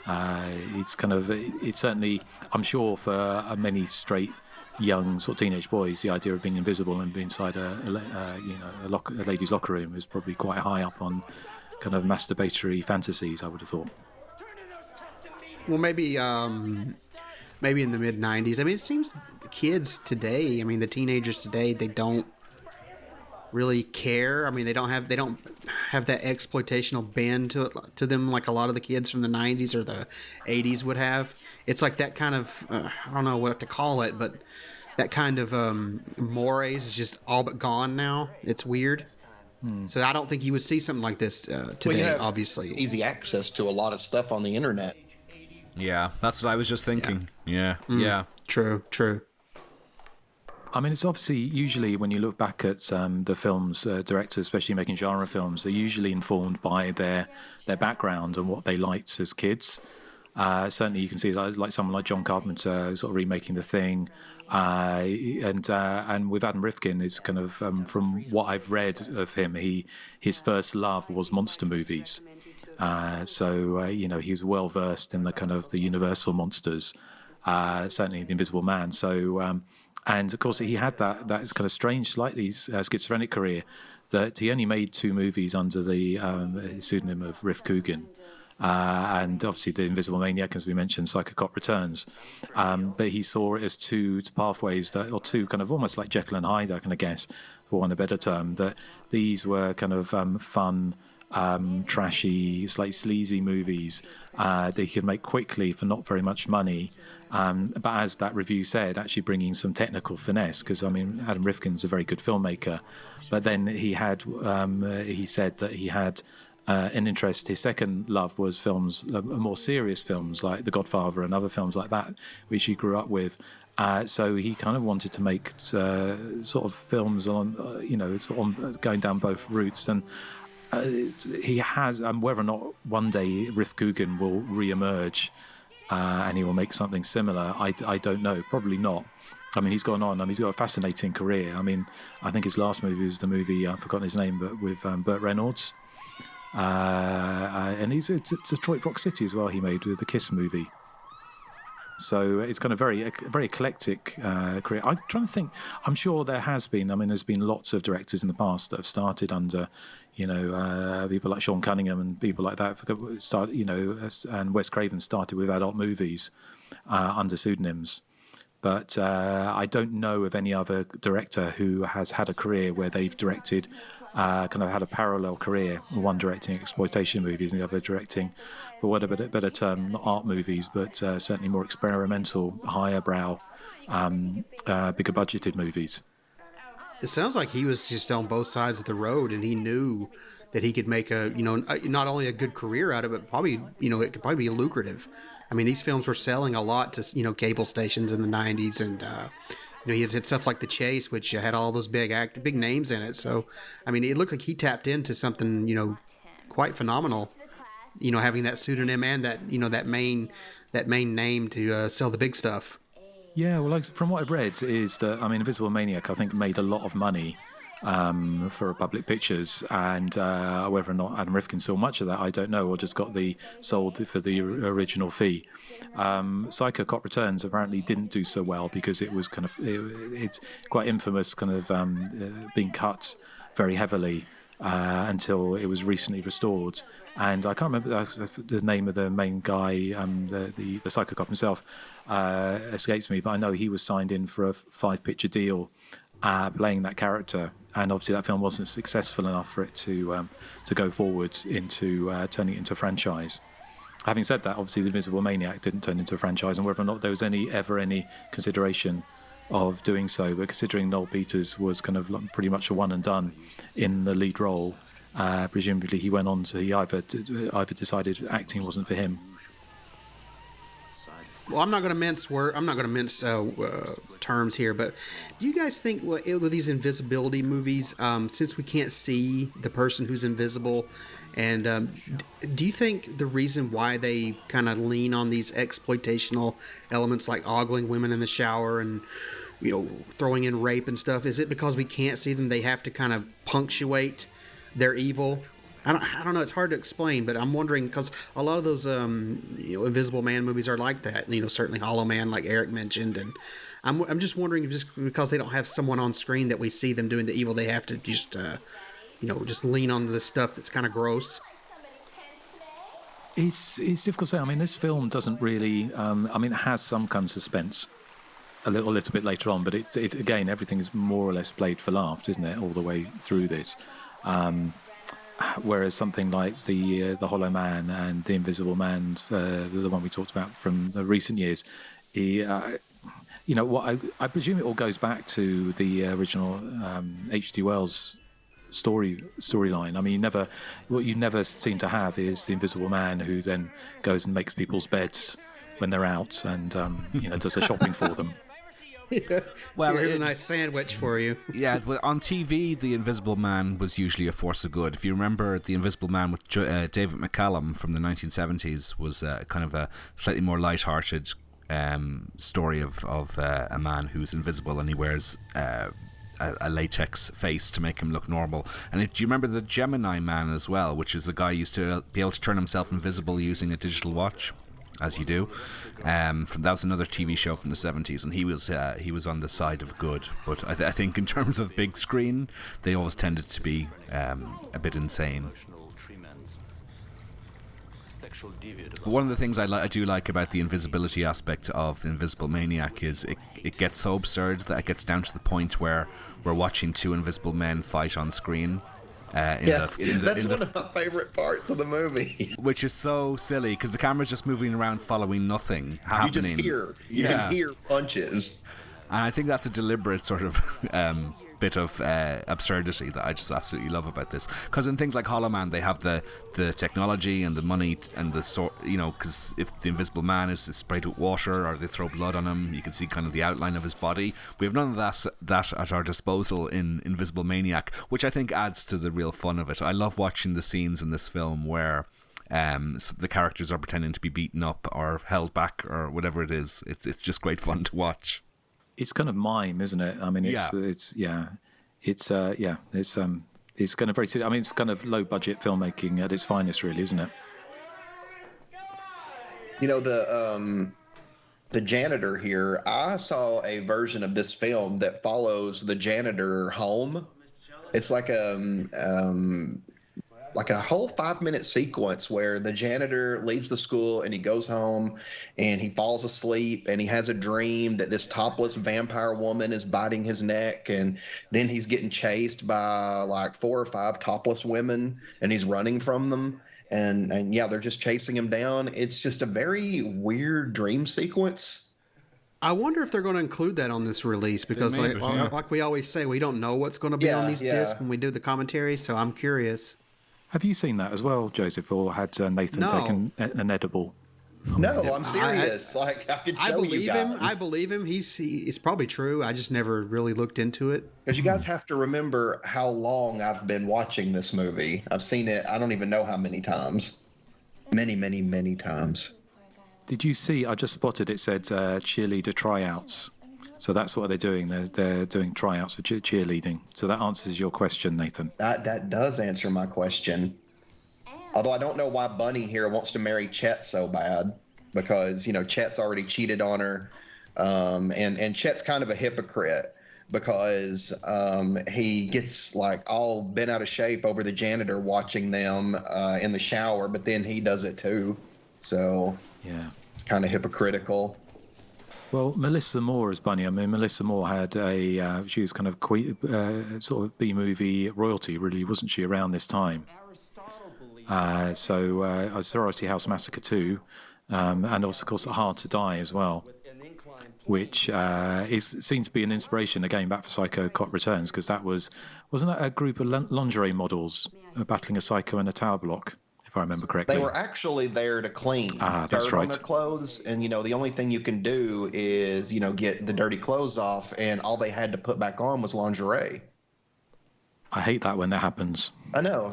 It's certainly, I'm sure, for many straight young sort of teenage boys, the idea of being invisible and being inside a lady's locker room is probably quite high up on kind of masturbatory fantasies, I would have thought. Well, maybe in the mid '90s. I mean, it seems kids today, I mean, the teenagers today, they don't really care. I mean, they don't have that exploitational bend to them like a lot of the kids from the 90s or the 80s would have. It's like that kind of I don't know what to call it, but that kind of mores is just all but gone now. It's weird. So I don't think you would see something like this today, obviously. Easy access to a lot of stuff on the internet. Yeah, that's what I was just thinking. Yeah. True. I mean, it's obviously usually when you look back at the films, directors, especially making genre films, they're usually informed by their background and what they liked as kids. Certainly, you can see like someone like John Carpenter sort of remaking The Thing, and with Adam Rifkin, it's kind of from what I've read of him, his first love was monster movies. He was well versed in the kind of the universal monsters, certainly The Invisible Man. So. And of course, he had that kind of strange, slightly schizophrenic career that he only made 2 movies under the pseudonym of Riff Coogan. And obviously, The Invisible Maniac, as we mentioned, Psycho Cop Returns. But he saw it as two pathways, or two kind of almost like Jekyll and Hyde, I can guess, for want of a better term, that these were kind of fun, trashy, slightly sleazy movies that he could make quickly for not very much money. But as that review said, actually bringing some technical finesse, because I mean, Adam Rifkin's a very good filmmaker. But then he said that he had an interest. His second love was films, more serious films like The Godfather and other films like that, which he grew up with. So he kind of wanted to make sort of films on, going down both routes. And he has, whether or not one day Riff Coogan will re-emerge and he will make something similar, I don't know. Probably not. I mean, he's gone on. I mean, he's got a fascinating career. I mean, I think his last movie was the movie, I've forgotten his name, but with Burt Reynolds. And it's Detroit Rock City as well, he made with the Kiss movie. So it's kind of very eclectic career. I'm trying to think. I'm sure there has been. I mean, there's been lots of directors in the past that have started under, people like Sean Cunningham and people like that. And Wes Craven started with adult movies under pseudonyms. But I don't know of any other director who has had a career where they've directed, kind of had a parallel career, one directing exploitation movies and the other directing, for what a better term, not art movies, but certainly more experimental, higher brow, bigger budgeted movies. It sounds like he was just on both sides of the road, and he knew that he could make not only a good career out of it, but probably, it could probably be lucrative. I mean, these films were selling a lot to, cable stations in the 90s, and, he had stuff like The Chase, which had all those big names in it. So, I mean, it looked like he tapped into something, quite phenomenal, having that pseudonym and that, that main name to sell the big stuff. Yeah, well, from what I've read is that, I mean, Invisible Maniac, I think, made a lot of money for Republic Pictures, and whether or not Adam Rifkin saw much of that, I don't know, or just got the sold for the original fee. Psycho Cop Returns apparently didn't do so well because it was it's quite infamous, being cut very heavily until it was recently restored. And I can't remember the name of the main guy, the Psycho Cop himself, escapes me, but I know he was signed in for a 5-picture deal playing that character, and obviously that film wasn't successful enough for it to go forward into turning it into a franchise. Having said that, obviously the Invisible Maniac didn't turn into a franchise, and whether or not there was ever any consideration of doing so, but considering Noel Peters was kind of pretty much a one and done in the lead role, presumably he went on to he either decided acting wasn't for him. Well, I'm not going to mince terms here, but do you guys think with these invisibility movies, since we can't see the person who's invisible, and do you think the reason why they kind of lean on these exploitational elements like ogling women in the shower and throwing in rape and stuff, is it because we can't see them? They have to kind of punctuate their evil. I don't know. It's hard to explain, but I'm wondering because a lot of those Invisible Man movies are like that. Certainly Hollow Man, like Eric mentioned, and I'm just wondering if just because they don't have someone on screen that we see them doing the evil, they have to just just lean on the stuff that's kind of gross. It's difficult to say. I mean, this film doesn't really. It has some kind of suspense a little bit later on, but it again, everything is more or less played for laughs, isn't it, all the way through this. Whereas something like the Hollow Man and the Invisible Man, the one we talked about from the recent years, I presume it all goes back to the original H.G. Wells storyline. I mean, what you never seem to have is the Invisible Man who then goes and makes people's beds when they're out and does the shopping for them. Yeah. Well, here's a nice sandwich for you. Yeah, well, on TV, the Invisible Man was usually a force of good. If you remember, the Invisible Man with David McCallum from the 1970s was kind of a slightly more light-hearted story of a man who's invisible and he wears a latex face to make him look normal. And do you remember the Gemini Man as well, which is a guy who used to be able to turn himself invisible using a digital watch? As you do. That was another TV show from the 70s, and he was on the side of good. But I think in terms of big screen, they always tended to be a bit insane. One of the things I do like about the invisibility aspect of Invisible Maniac is it gets so absurd that it gets down to the point where we're watching two invisible men fight on screen. That's one of my favorite parts of the movie. Which is so silly because the camera's just moving around following nothing happening. You can hear punches. And I think that's a deliberate sort of bit of absurdity that I just absolutely love about this. Because in things like Hollow Man, they have the technology and the money and the sort, because if the Invisible Man is sprayed with water or they throw blood on him, you can see kind of the outline of his body. We have none of that at our disposal in Invisible Maniac, which I think adds to the real fun of it. I love watching the scenes in this film where the characters are pretending to be beaten up or held back or whatever it is. It's just great fun to watch. It's kind of mime, isn't it? I mean, it's kind of very. I mean, it's kind of low budget filmmaking at its finest, really, isn't it? The janitor here. I saw a version of this film that follows the janitor home. It's like a whole 5-minute sequence where the janitor leaves the school and he goes home and he falls asleep and he has a dream that this topless vampire woman is biting his neck, and then he's getting chased by like 4 or 5 topless women and he's running from them, and yeah, they're just chasing him down. It's just a very weird dream sequence. I wonder if they're going to include that on this release because like we always say, we don't know what's going to be on these discs when we do the commentary, so I'm curious. Have you seen that as well, Joseph, or had Nathan taken an edible? No, I'm serious. I could show you guys. I believe him. It's probably true. I just never really looked into it. Because you guys have to remember how long I've been watching this movie. I've seen it, I don't even know how many times. Many, many, many times. Did you see, I just spotted it said cheerleader tryouts. So that's what they're doing. They're doing tryouts for cheerleading. So that answers your question, Nathan. That does answer my question. Although I don't know why Bunny here wants to marry Chet so bad, because Chet's already cheated on her, and Chet's kind of a hypocrite because he gets like all bent out of shape over the janitor watching them in the shower, but then he does it too. So yeah, it's kind of hypocritical. Well, Melissa Moore as Bunny. I mean, Melissa Moore had she was kind of sort of B-movie royalty, really, wasn't she, around this time? Sorority House Massacre 2, and also, of course, Hard to Die as well, which is seen to be an inspiration again back for Psycho Cop Returns, because wasn't that a group of lingerie models battling a psycho in a tower block, if I remember correctly? They were actually there to clean that's dirt right. on their clothes, and the only thing you can do is get the dirty clothes off, and all they had to put back on was lingerie. I hate that when that happens. I know.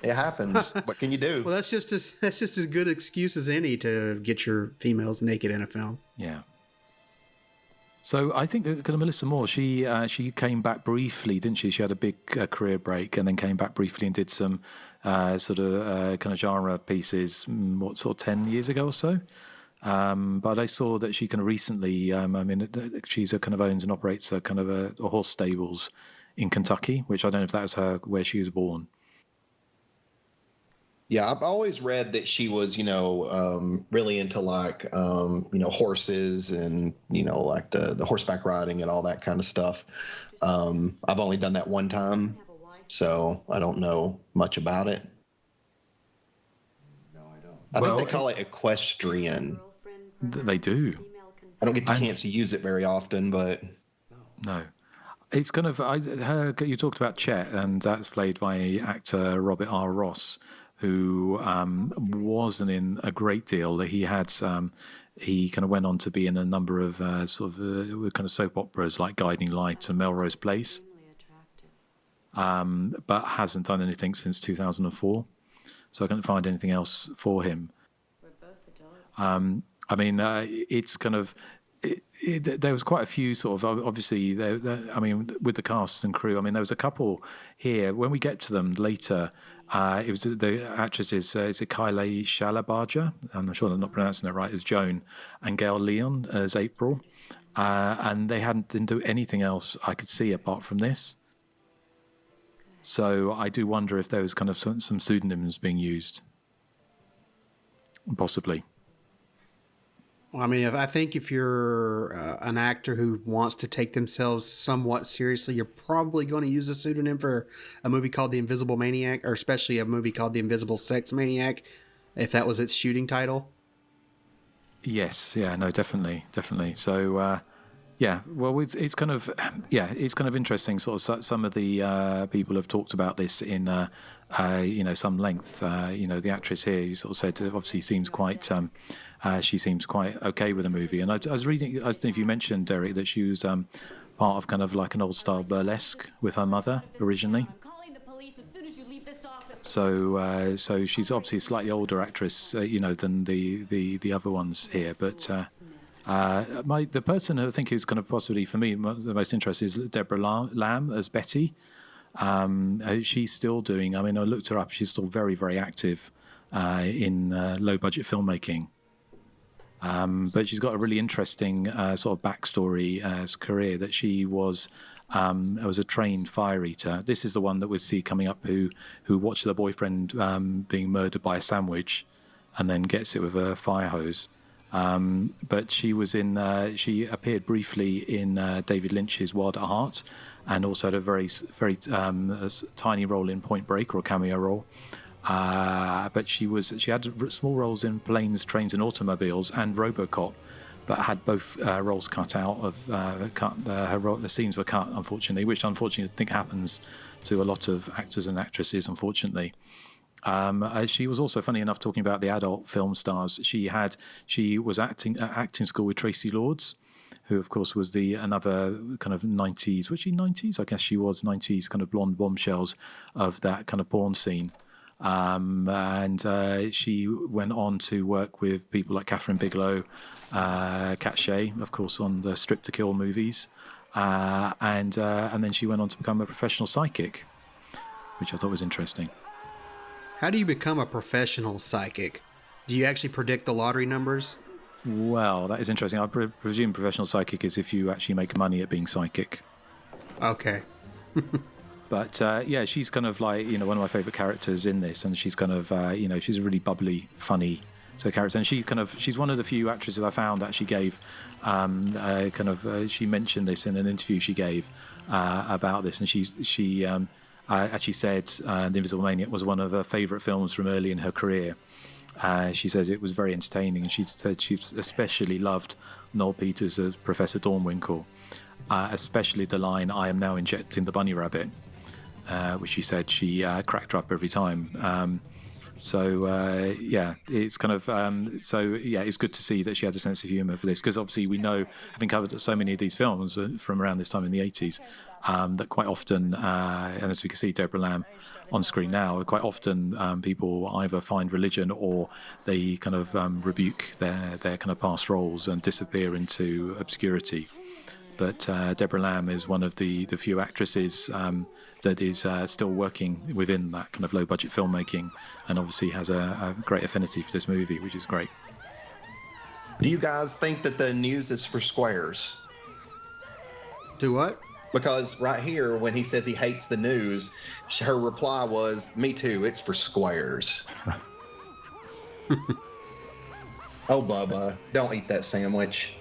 It happens. What can you do? Well, that's just as good excuse as any to get your females naked in a film. Yeah. So I think Melissa Moore, she came back briefly, didn't she? She had a big career break and then came back briefly and did some kind of genre pieces, 10 years ago or so. But I saw that she kind of recently, she's a kind of owns and operates a kind of a horse stables in Kentucky, which I don't know if that was where she was born. Yeah, I've always read that she was, really into like, horses and, like the horseback riding and all that kind of stuff. I've only done that one time, so I don't know much about it. No, I don't. I think they call it equestrian. They do. I don't get the chance to use it very often, but... No. It's kind of... you talked about Chet, and that's played by actor Robert R. Ross, who wasn't in a great deal. He had he kind of went on to be in a number of kind of soap operas like Guiding Light and Melrose Place, but hasn't done anything since 2004. So I couldn't find anything else for him. It's kind of... there was quite a few sort of, obviously, with the cast and crew. There was a couple here. When we get to them later, it was the actresses, is it Kylie Shalabaja? I'm sure I'm not pronouncing it right, as Joan, and Gail Leon as April. And they didn't do anything else I could see apart from this. So I do wonder if there was kind of some pseudonyms being used. Possibly. Well, I think if you're an actor who wants to take themselves somewhat seriously, you're probably going to use a pseudonym for a movie called The Invisible Maniac, or especially a movie called The Invisible Sex Maniac, if that was its shooting title. Yes, yeah, no, definitely. So, it's kind of interesting. Sort of some of the people have talked about this in some length. The actress here, you sort of said, obviously seems quite. She seems quite okay with the movie. And I was reading, I don't know if you mentioned, Derek, that she was part of kind of like an old-style burlesque with her mother originally. So she's obviously a slightly older actress, than the other ones here. But the person who I think is kind of possibly, for me, the most interesting is Deborah Lamb as Betty. She's still doing, I looked her up, she's still very, very active in low-budget filmmaking. But she's got a really interesting sort of backstory as career, that she was a trained fire eater. This is the one that we see coming up who watched their boyfriend being murdered by a sandwich and then gets it with a fire hose. But she was she appeared briefly in David Lynch's Wild at Heart, and also had a very, very tiny role in Point Break, or a cameo role. But she had small roles in Planes, Trains and Automobiles and RoboCop, but had both roles cut out of the scenes were cut, unfortunately, which unfortunately I think happens to a lot of actors and actresses, unfortunately. She was also, funny enough, talking about the adult film stars. She was acting at acting school with Tracy Lords, who of course was another kind of 90s. Was she 90s? I guess she was 90s kind of blonde bombshells of that kind of porn scene. and she went on to work with people like Catherine Bigelow, Kat Shea, of course, on the Strip to Kill movies, and then she went on to become a professional psychic, which I thought was interesting. How do you become a professional psychic? Do you actually predict the lottery numbers? Well, that is interesting. I presume professional psychic is if you actually make money at being psychic. Okay. But yeah, she's kind of like, one of my favourite characters in this, and she's kind of, she's a really bubbly, funny character, and she's one of the few actresses I found that actually gave, she mentioned this in an interview she gave about this, and she actually said The Invisible Maniac was one of her favourite films from early in her career. She says it was very entertaining, and she said she especially loved Noel Peters as Professor Dornwinkle, especially the line, "I am now injecting the bunny rabbit," which she said she cracked her up every time. It's kind of it's good to see that she had a sense of humour for this, because obviously we know, having covered so many of these films from around this time in the 80s, that quite often, and as we can see Deborah Lamb on screen now, quite often people either find religion or they kind of rebuke their kind of past roles and disappear into obscurity. But Deborah Lamb is one of the few actresses that is still working within that kind of low-budget filmmaking, and obviously has a great affinity for this movie, which is great. Do you guys think that the news is for squares? Do what? Because right here, when he says he hates the news, her reply was, "Me too, it's for squares." Oh, Bubba, don't eat that sandwich.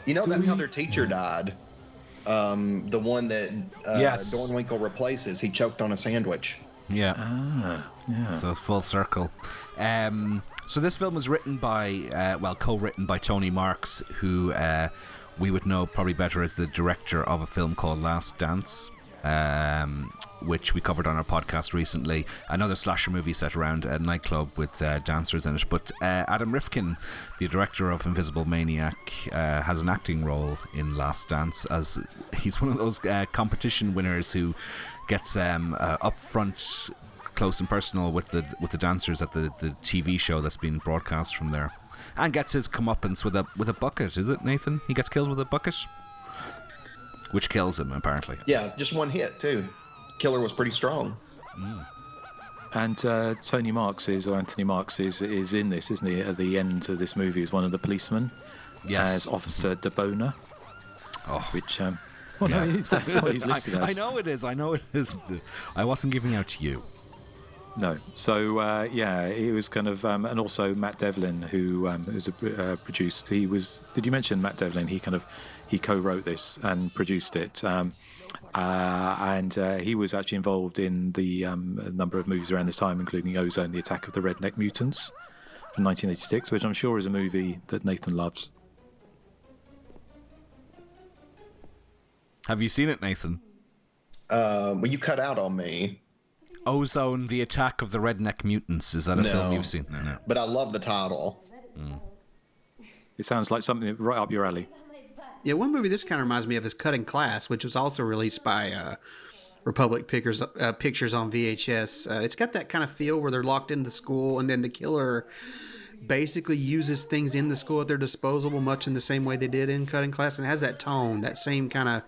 That's how their teacher died. The one that Yes. Dornwinkle replaces, he choked on a sandwich. Yeah. So full circle. So this film was written by, co-written by Tony Marks, who we would know probably better as the director of a film called Last Dance, which we covered on our podcast recently. Another slasher movie set around a nightclub with dancers in it. But Adam Rifkin, the director of Invisible Maniac, has an acting role in Last Dance, as he's one of those competition winners who gets up front, close and personal with the dancers at the TV show that's been broadcast from there, and gets his comeuppance with a bucket. Is it, Nathan? He gets killed with a bucket, which kills him apparently. Yeah, just one hit too. Killer was pretty strong. And Anthony Marks is in this, isn't he? At the end of this movie, is one of the policemen. Yes, as Officer DeBona. Oh, which that's what he's listed as. I know it is. I wasn't giving out to you. No. So, it was kind of... and also Matt Devlin, who was produced. Did you mention Matt Devlin? He co-wrote this and produced it. And he was actually involved in a number of movies around this time, including Ozone, The Attack of the Redneck Mutants from 1986, which I'm sure is a movie that Nathan loves. Have you seen it, Nathan? Well, you cut out on me. Ozone, The Attack of the Redneck Mutants. Is that a film you've seen? No. But I love the title. It sounds like something right up your alley. Yeah, one movie this kind of reminds me of is Cutting Class, which was also released by Republic Pictures on VHS. It's got that kind of feel where they're locked into the school, and then the killer basically uses things in the school at their disposal, much in the same way they did in Cutting Class, and it has that tone, that same kind of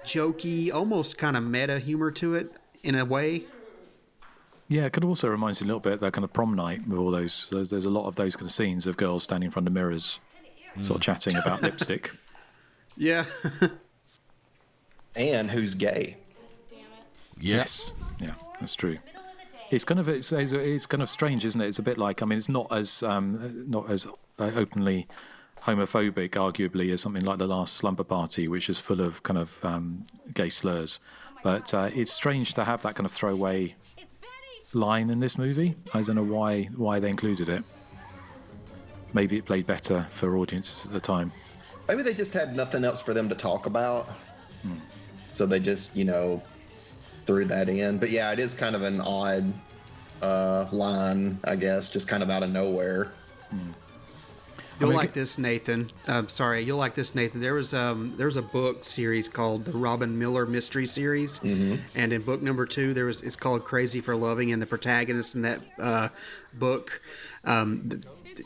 jokey, almost kind of meta humor to it in a way. Yeah, it could also remind you a little bit of that kind of prom night with all those. There's a lot of those kind of scenes of girls standing in front of mirrors, sort of chatting about lipstick. Yeah. And who's gay? Yes. Yeah, that's true. It's kind of strange, isn't it? It's a bit like, it's not as openly homophobic, arguably, as something like The Last Slumber Party, which is full of kind of gay slurs. But it's strange to have that kind of throwaway line in this movie. I don't know why they included it. Maybe it played better for audiences at the time. Maybe they just had nothing else for them to talk about. So they just, threw that in. But yeah, it is kind of an odd line, I guess, just kind of out of nowhere. You'll like this, Nathan. You'll like this, Nathan. There was a book series called the Robin Miller Mystery Series, and in book number 2, it's called Crazy for Loving, and the protagonist in that book,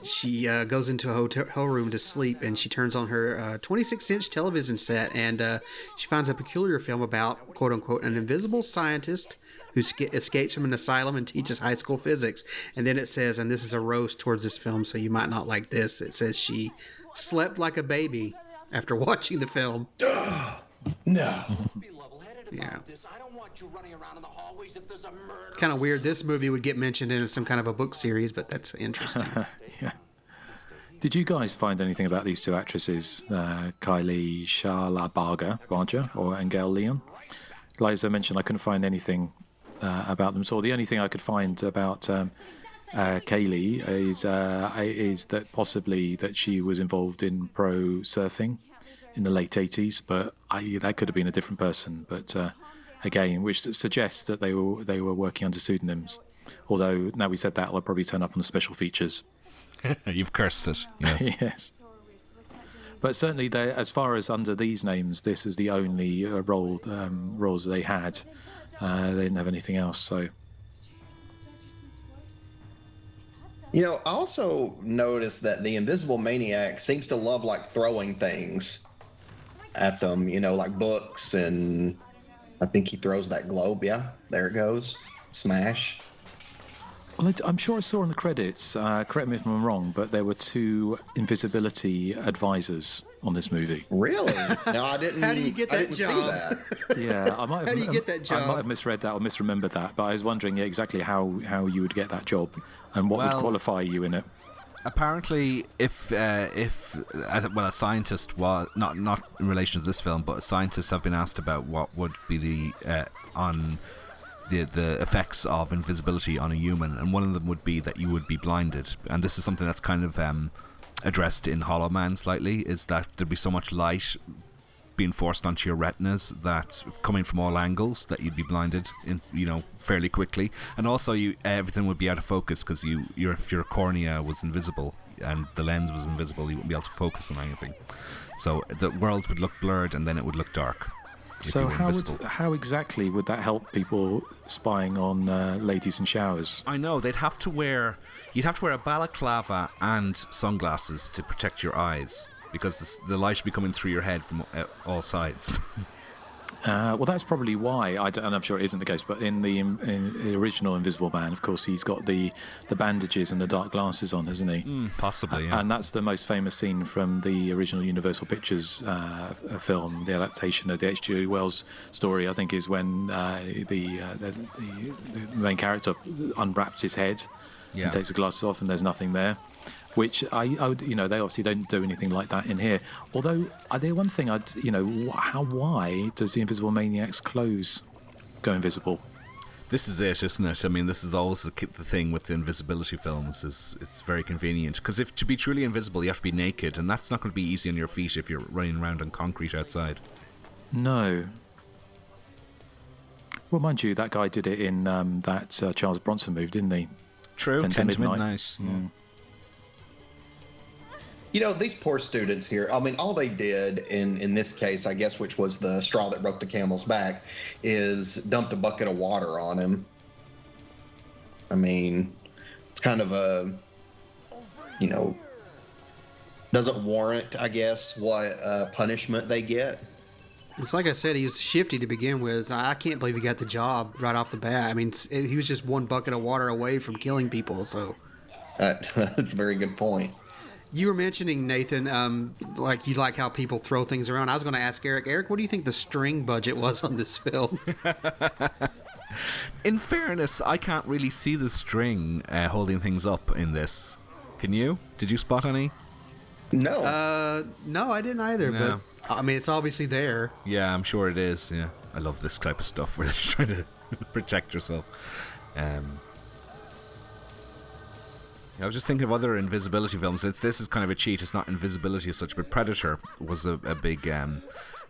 she goes into a hotel room to sleep, and she turns on her 26-inch television set, and she finds a peculiar film about, quote unquote, an invisible scientist who escapes from an asylum and teaches high school physics. And then it says, and this is a roast towards this film, so you might not like this, it says she slept like a baby after watching the film. No. Yeah. Kind of weird. This movie would get mentioned in some kind of a book series, but that's interesting. Yeah. Did you guys find anything about these two actresses, Kylie Shalabarga and Gail Leon? Like as I mentioned, I couldn't find anything about them. So the only thing I could find about Kaylee is that possibly that she was involved in pro surfing in the late 80s, but that could have been a different person. But again, which suggests that they were working under pseudonyms. Although now we said that, they'll probably turn up on the special features. You've cursed it. Yes. Yes. But certainly, as far as under these names, this is the only roles they had. They didn't have anything else. So, I also noticed that the Invisible Maniac seems to love like throwing things at them. Like books, and I think he throws that globe. Yeah, there it goes. Smash. Well, I'm sure I saw in the credits, correct me if I'm wrong, but there were 2 invisibility advisors on this movie. Really? No, I didn't. How do you get that job? See that. Yeah, I might have. How do you get that job? I might have misread that or misremembered that, but I was wondering exactly how you would get that job and what would qualify you in it. Apparently, if a scientist was not in relation to this film, but scientists have been asked about what would be the effects of invisibility on a human, and one of them would be that you would be blinded. And this is something that's kind of addressed in Hollow Man slightly, is that there'd be so much light being forced onto your retinas that coming from all angles that you'd be blinded fairly quickly. And also everything would be out of focus because if your cornea was invisible and the lens was invisible, you wouldn't be able to focus on anything. So the world would look blurred and then it would look dark. So how exactly would that help people spying on ladies in showers? I know you'd have to wear a balaclava and sunglasses to protect your eyes because the light should be coming through your head from all sides. Well, that's probably why, and I'm sure it isn't the case, but in the original Invisible Man, of course, he's got the bandages and the dark glasses on, hasn't he? Possibly, yeah. And that's the most famous scene from the original Universal Pictures film, the adaptation of the H.G. Wells story, I think, is when the main character unwraps his head and takes the glasses off and there's nothing there. Which I would, they obviously don't do anything like that in here. Although, one thing why does the Invisible Maniac's clothes go invisible? This is it, isn't it? I mean, this is always the thing with the invisibility films. It's very convenient because if to be truly invisible, you have to be naked, and that's not going to be easy on your feet if you're running around on concrete outside. No. Well, mind you, that guy did it in that Charles Bronson movie, didn't he? True. 10 to Midnight. Mm. These poor students here, I mean, all they did in this case, I guess, which was the straw that broke the camel's back, is dumped a bucket of water on him. I mean, it's kind of a, doesn't warrant, I guess, what punishment they get. It's like I said, he was shifty to begin with. I can't believe he got the job right off the bat. I mean, he was just one bucket of water away from killing people, so. That's a very good point. You were mentioning, Nathan, like you like how people throw things around. I was going to ask Eric. Eric, what do you think the string budget was on this film? In fairness, I can't really see the string holding things up in this. Can you? Did you spot any? No. No, I didn't either. No. But I mean, it's obviously there. Yeah, I'm sure it is. Yeah, I love this type of stuff where they're trying to protect yourself. I was just thinking of other invisibility films. This is kind of a cheat. It's not invisibility as such, but Predator was a big,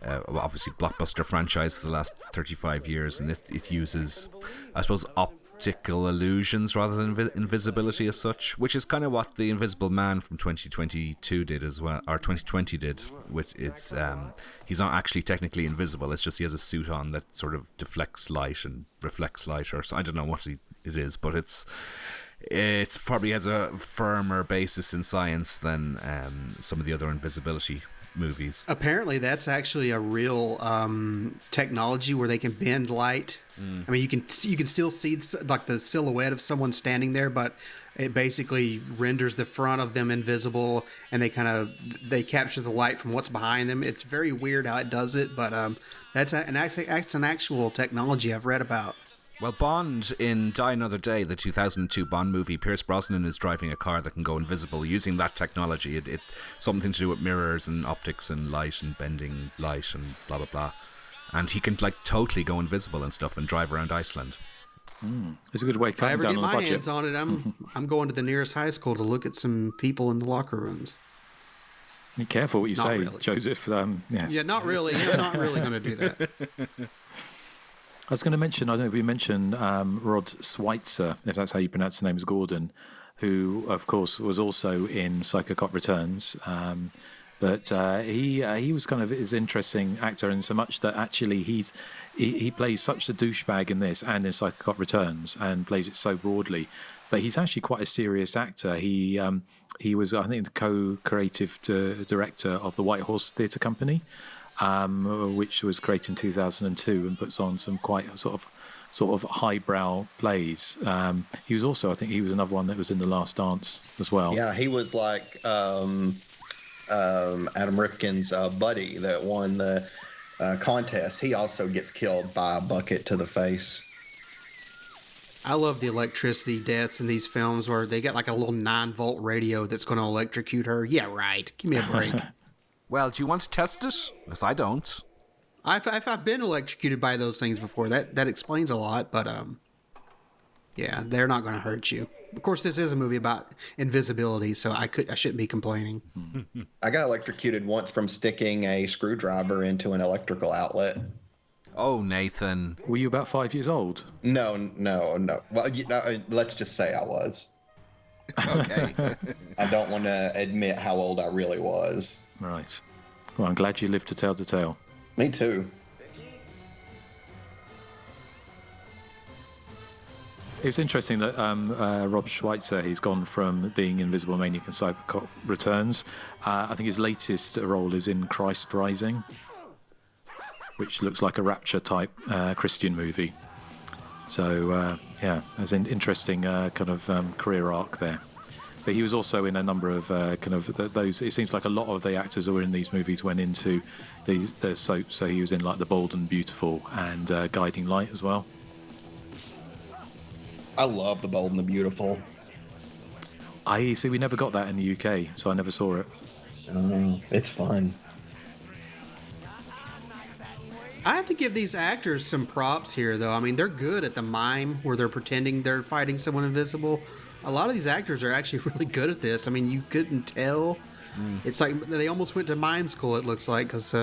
obviously blockbuster franchise for the last 35 years, and it uses, I suppose, optical illusions rather than invisibility as such, which is kind of what the Invisible Man from 2022 did as well, or 2020 did. Which it's he's not actually technically invisible. It's just he has a suit on that sort of deflects light and reflects light, or so, I don't know what it is, but it's probably has a firmer basis in science than some of the other invisibility movies. Apparently, that's actually a real technology where they can bend light. I mean, you can still see like the silhouette of someone standing there, but it basically renders the front of them invisible, and they capture the light from what's behind them. It's very weird how it does it, but that's an actual technology I've read about. Well, Bond in Die Another Day, the 2002 Bond movie, Pierce Brosnan is driving a car that can go invisible using that technology. It something to do with mirrors and optics and light and bending light and blah, blah, blah. And he can like totally go invisible and stuff and drive around Iceland. It's a good way to cut down on the budget. If I ever get my hands on it, I'm going to the nearest high school to look at some people in the locker rooms. Be careful what you say, really. Joseph. Yes. Yeah, not really. I'm not really going to do that. I was going to mention, I don't know if you mentioned Rod Schweitzer, if that's how you pronounce the name, is Gordon, who, of course, was also in Psycho Cop Returns. But he was kind of his interesting actor in so much that actually he plays such a douchebag in this and in Psycho Cop Returns and plays it so broadly. But he's actually quite a serious actor. He was, I think, the co-creative director of the White Horse Theatre Company, which was created in 2002 and puts on some quite sort of highbrow plays. He was also, I think, he was another one that was in The Last Dance as well. Yeah, he was like Adam Rifkin's buddy that won the contest. He also gets killed by a bucket to the face. I love the electricity deaths in these films where they get like a little 9-volt radio that's going to electrocute her. Yeah, right. Give me a break. Well, do you want to test it? Because I don't. I've been electrocuted by those things before. That explains a lot, but yeah, they're not going to hurt you. Of course, this is a movie about invisibility, so I shouldn't be complaining. I got electrocuted once from sticking a screwdriver into an electrical outlet. Oh, Nathan. Were you about 5 years old? No. Well, let's just say I was. Okay. I don't want to admit how old I really was. Right. Well, I'm glad you lived to tell the tale. Me too. It was interesting that Rob Schweitzer, he's gone from being Invisible Maniac and Psycho Cop Returns. I think his latest role is in Christ Rising, which looks like a Rapture-type Christian movie. So, yeah, there's an interesting kind of career arc there. But he was also in a number of kind of those. It seems like a lot of the actors who were in these movies went into the soaps. So he was in like The Bold and Beautiful and Guiding Light as well. I love The Bold and the Beautiful. I see. We never got that in the UK, so I never saw it. It's fun. I have to give these actors some props here, though. I mean, they're good at the mime where they're pretending they're fighting someone invisible. A lot of these actors are actually really good at this. I mean, you couldn't tell. It's like they almost went to mime school, it looks like, because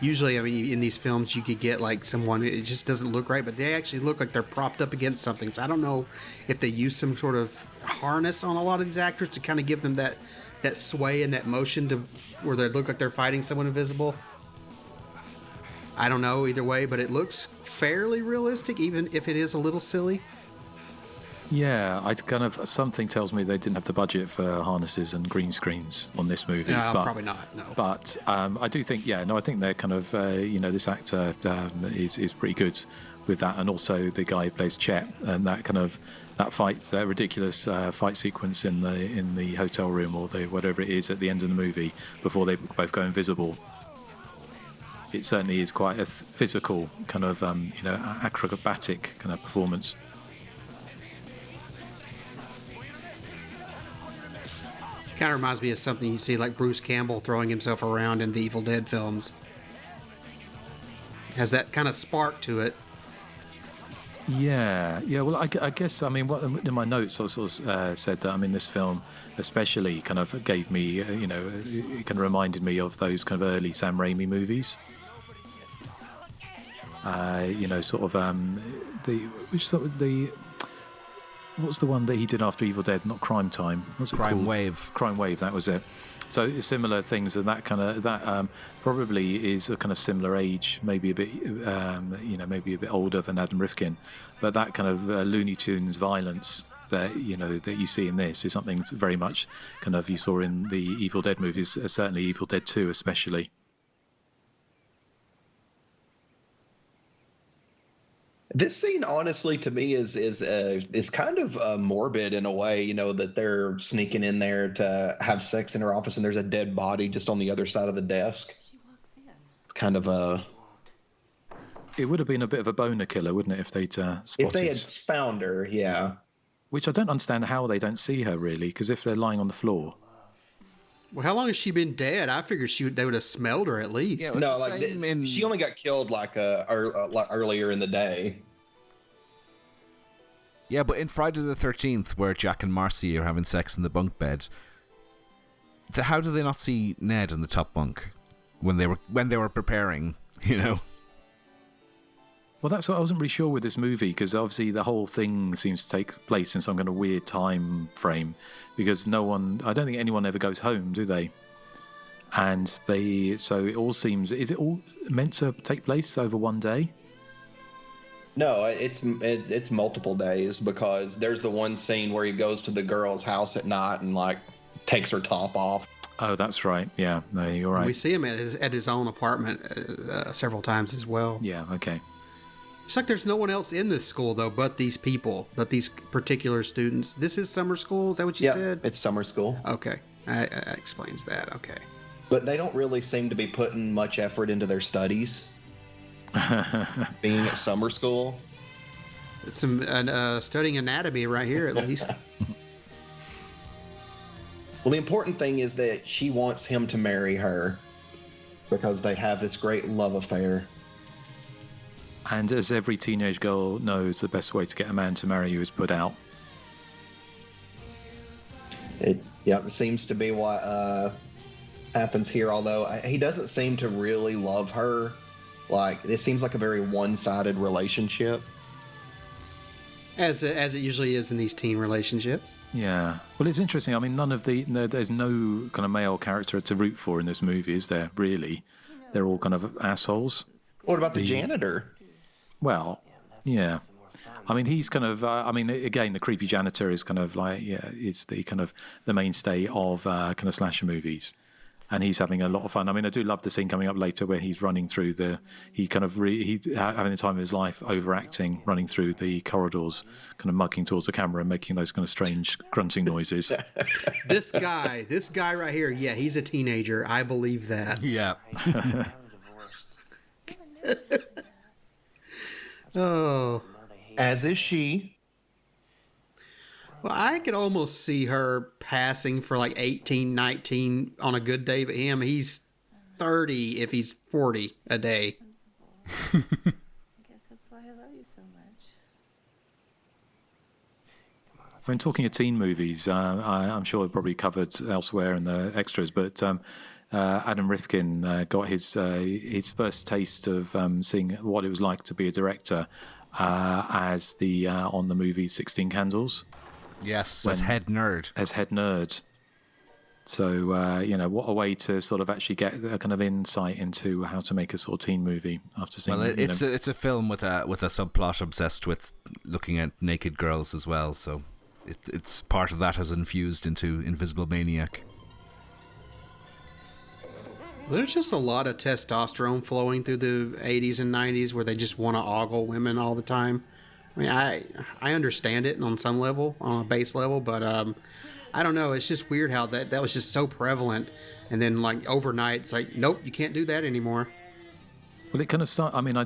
usually, I mean, in these films, you could get like someone, it just doesn't look right, but they actually look like they're propped up against something. So I don't know if they use some sort of harness on a lot of these actors to kind of give them that sway and that motion to where they look like they're fighting someone invisible. I don't know either way, but it looks fairly realistic, even if it is a little silly. Yeah, I kind of something tells me they didn't have the budget for harnesses and green screens on this movie. No, but, probably not. No, but I do think, I think they're kind of, this actor is pretty good with that, and also the guy who plays Chet, and that kind of that ridiculous fight sequence in the hotel room or whatever it is at the end of the movie before they both go invisible. It certainly is quite a physical kind of, acrobatic kind of performance. kind of reminds me of something you see like Bruce Campbell throwing himself around in the Evil Dead films. Has that kind of spark to it. Yeah. Well, I guess, I mean, what in my notes I sort of said that, I mean, this film especially kind of gave me, it kind of reminded me of those kind of early Sam Raimi movies. which sort of the what's the one that he did after Evil Dead? Not Crime Time. What's it Crime called? Wave. Crime Wave. That was it. So similar things, and that probably is a kind of similar age, maybe a bit maybe a bit older than Adam Rifkin, but that kind of Looney Tunes violence that you see in this is something very much kind of you saw in the Evil Dead movies, certainly Evil Dead 2 especially. This scene, honestly, to me is kind of morbid in a way. That they're sneaking in there to have sex in her office, and there's a dead body just on the other side of the desk. It's kind of a. It would have been a bit of a boner killer, wouldn't it, if they'd spotted? If they had found her, yeah. Which I don't understand how they don't see her really, because if they're lying on the floor. Well, how long has she been dead? I figured they would have smelled her at least. Yeah, No, she only got killed like earlier in the day. Yeah, but in Friday the 13th, where Jack and Marcy are having sex in the bunk bed, how do they not see Ned in the top bunk when they were preparing? Well, that's what I wasn't really sure with this movie, because obviously the whole thing seems to take place in some kind of weird time frame, because I don't think anyone ever goes home, do they? And so it all seems, is it all meant to take place over one day? No, it's multiple days, because there's the one scene where he goes to the girl's house at night and like takes her top off. Oh, that's right. Yeah, no, you're right. We see him at his own apartment several times as well. Yeah, okay. It's like there's no one else in this school, though, but these people, but these particular students. This is summer school? Is that what you said? It's summer school. Okay. That explains that. Okay. But they don't really seem to be putting much effort into their studies. Being at summer school. It's some studying anatomy right here, at least. Well, the important thing is that she wants him to marry her because they have this great love affair. And as every teenage girl knows, the best way to get a man to marry you is put out. It seems to be what happens here, although he doesn't seem to really love her. Like, this seems like a very one-sided relationship. As it usually is in these teen relationships. Yeah. Well, it's interesting. I mean, there's no kind of male character to root for in this movie, is there, really? They're all kind of assholes. What about the janitor? Well, yeah. I mean, he's kind of. Again, the creepy janitor is kind of like, it's the kind of the mainstay of kind of slasher movies, and he's having a lot of fun. I mean, I do love the scene coming up later where he's running through he's having the time of his life, overacting, running through the corridors, kind of mugging towards the camera and making those kind of strange grunting noises. This guy right here, yeah, he's a teenager. I believe that. Yeah. Oh. As is she. Well, I could almost see her passing for like 18, 19 on a good day, but he's 30 if he's 40 a day. I guess that's why I love you so much. When talking of teen movies, I'm sure it probably covered elsewhere in the extras, but Adam Rifkin got his first taste of seeing what it was like to be a director as on the movie 16 Candles. Yes, as head nerd. As head nerd. So, what a way to sort of actually get a kind of insight into how to make a sort of teen movie after seeing. Well, it's a film with a subplot obsessed with looking at naked girls as well. So, it's part of that has infused into Invisible Maniac. There's just a lot of testosterone flowing through the 80s and 90s where they just want to ogle women all the time. I mean, I understand it on some level, on a base level, but I don't know. It's just weird how that was just so prevalent. And then, like, overnight, it's like, nope, you can't do that anymore. Well, it kind of started. I mean,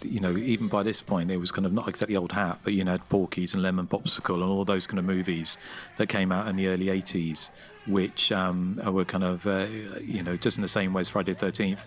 even by this point, it was kind of not exactly old hat, but had Porky's and Lemon Popsicle and all those kind of movies that came out in the early 80s, which were kind of, just in the same way as Friday the 13th,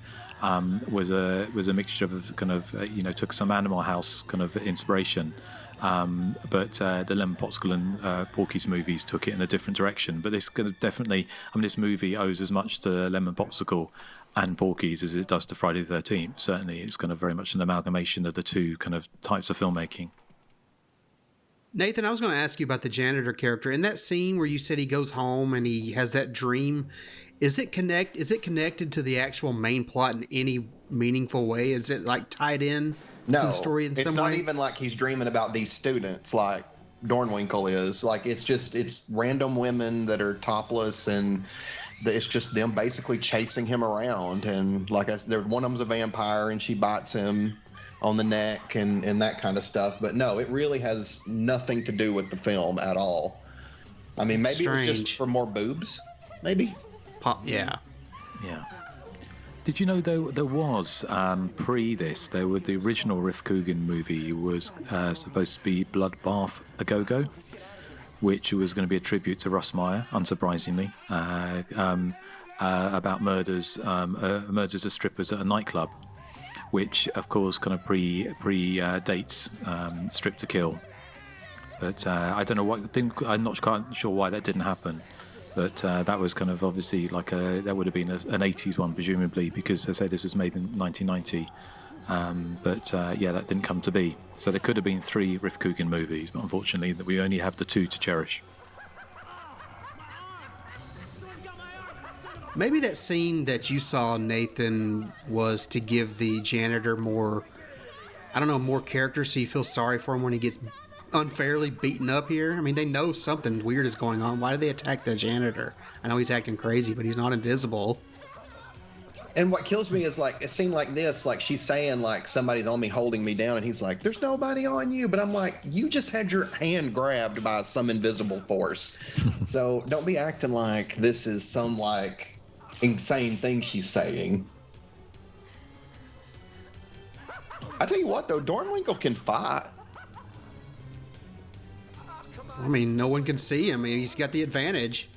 was a mixture of kind of, took some Animal House kind of inspiration. But the Lemon Popsicle and Porky's movies took it in a different direction. But this kind of definitely, this movie owes as much to Lemon Popsicle and Porky's as it does to Friday the 13th. Certainly, it's kind of very much an amalgamation of the two kind of types of filmmaking. Nathan, I was going to ask you about the janitor character. In that scene where you said he goes home and he has that dream, is it connected to the actual main plot in any meaningful way? Is it like tied in to the story in some way? It's not even like he's dreaming about these students like Dornwinkle is. Like it's random women that are topless, and it's just them basically chasing him around. And like I said, one of them's a vampire and she bites him on the neck and that kind of stuff. But no, it really has nothing to do with the film at all. I mean, maybe it was just for more boobs, maybe. Yeah. Did you know there was pre this, there was the original Riff Coogan movie was supposed to be Bloodbath A Go-Go, which was going to be a tribute to Russ Meyer, unsurprisingly, about murders of strippers at a nightclub, which of course kind of pre-dates Strip to Kill. But I don't know I'm not quite sure why that didn't happen. But that was kind of obviously like that would have been an 80s one, presumably, because as I said, this was made in 1990. But that didn't come to be. So there could have been 3 Riff Coogan movies, but unfortunately that we only have the 2 to cherish. Maybe that scene that you saw, Nathan, was to give the janitor more character, so you feel sorry for him when he gets unfairly beaten up here. I mean, they know something weird is going on. Why did they attack the janitor? I know he's acting crazy, but he's not invisible. And what kills me is like a scene like this, like she's saying like somebody's on me holding me down, and he's like, there's nobody on you. But I'm like, you just had your hand grabbed by some invisible force. So don't be acting like this is some like insane thing she's saying. I tell you what though, Dornwinkle can fight. I mean, no one can see him. I mean, he's got the advantage.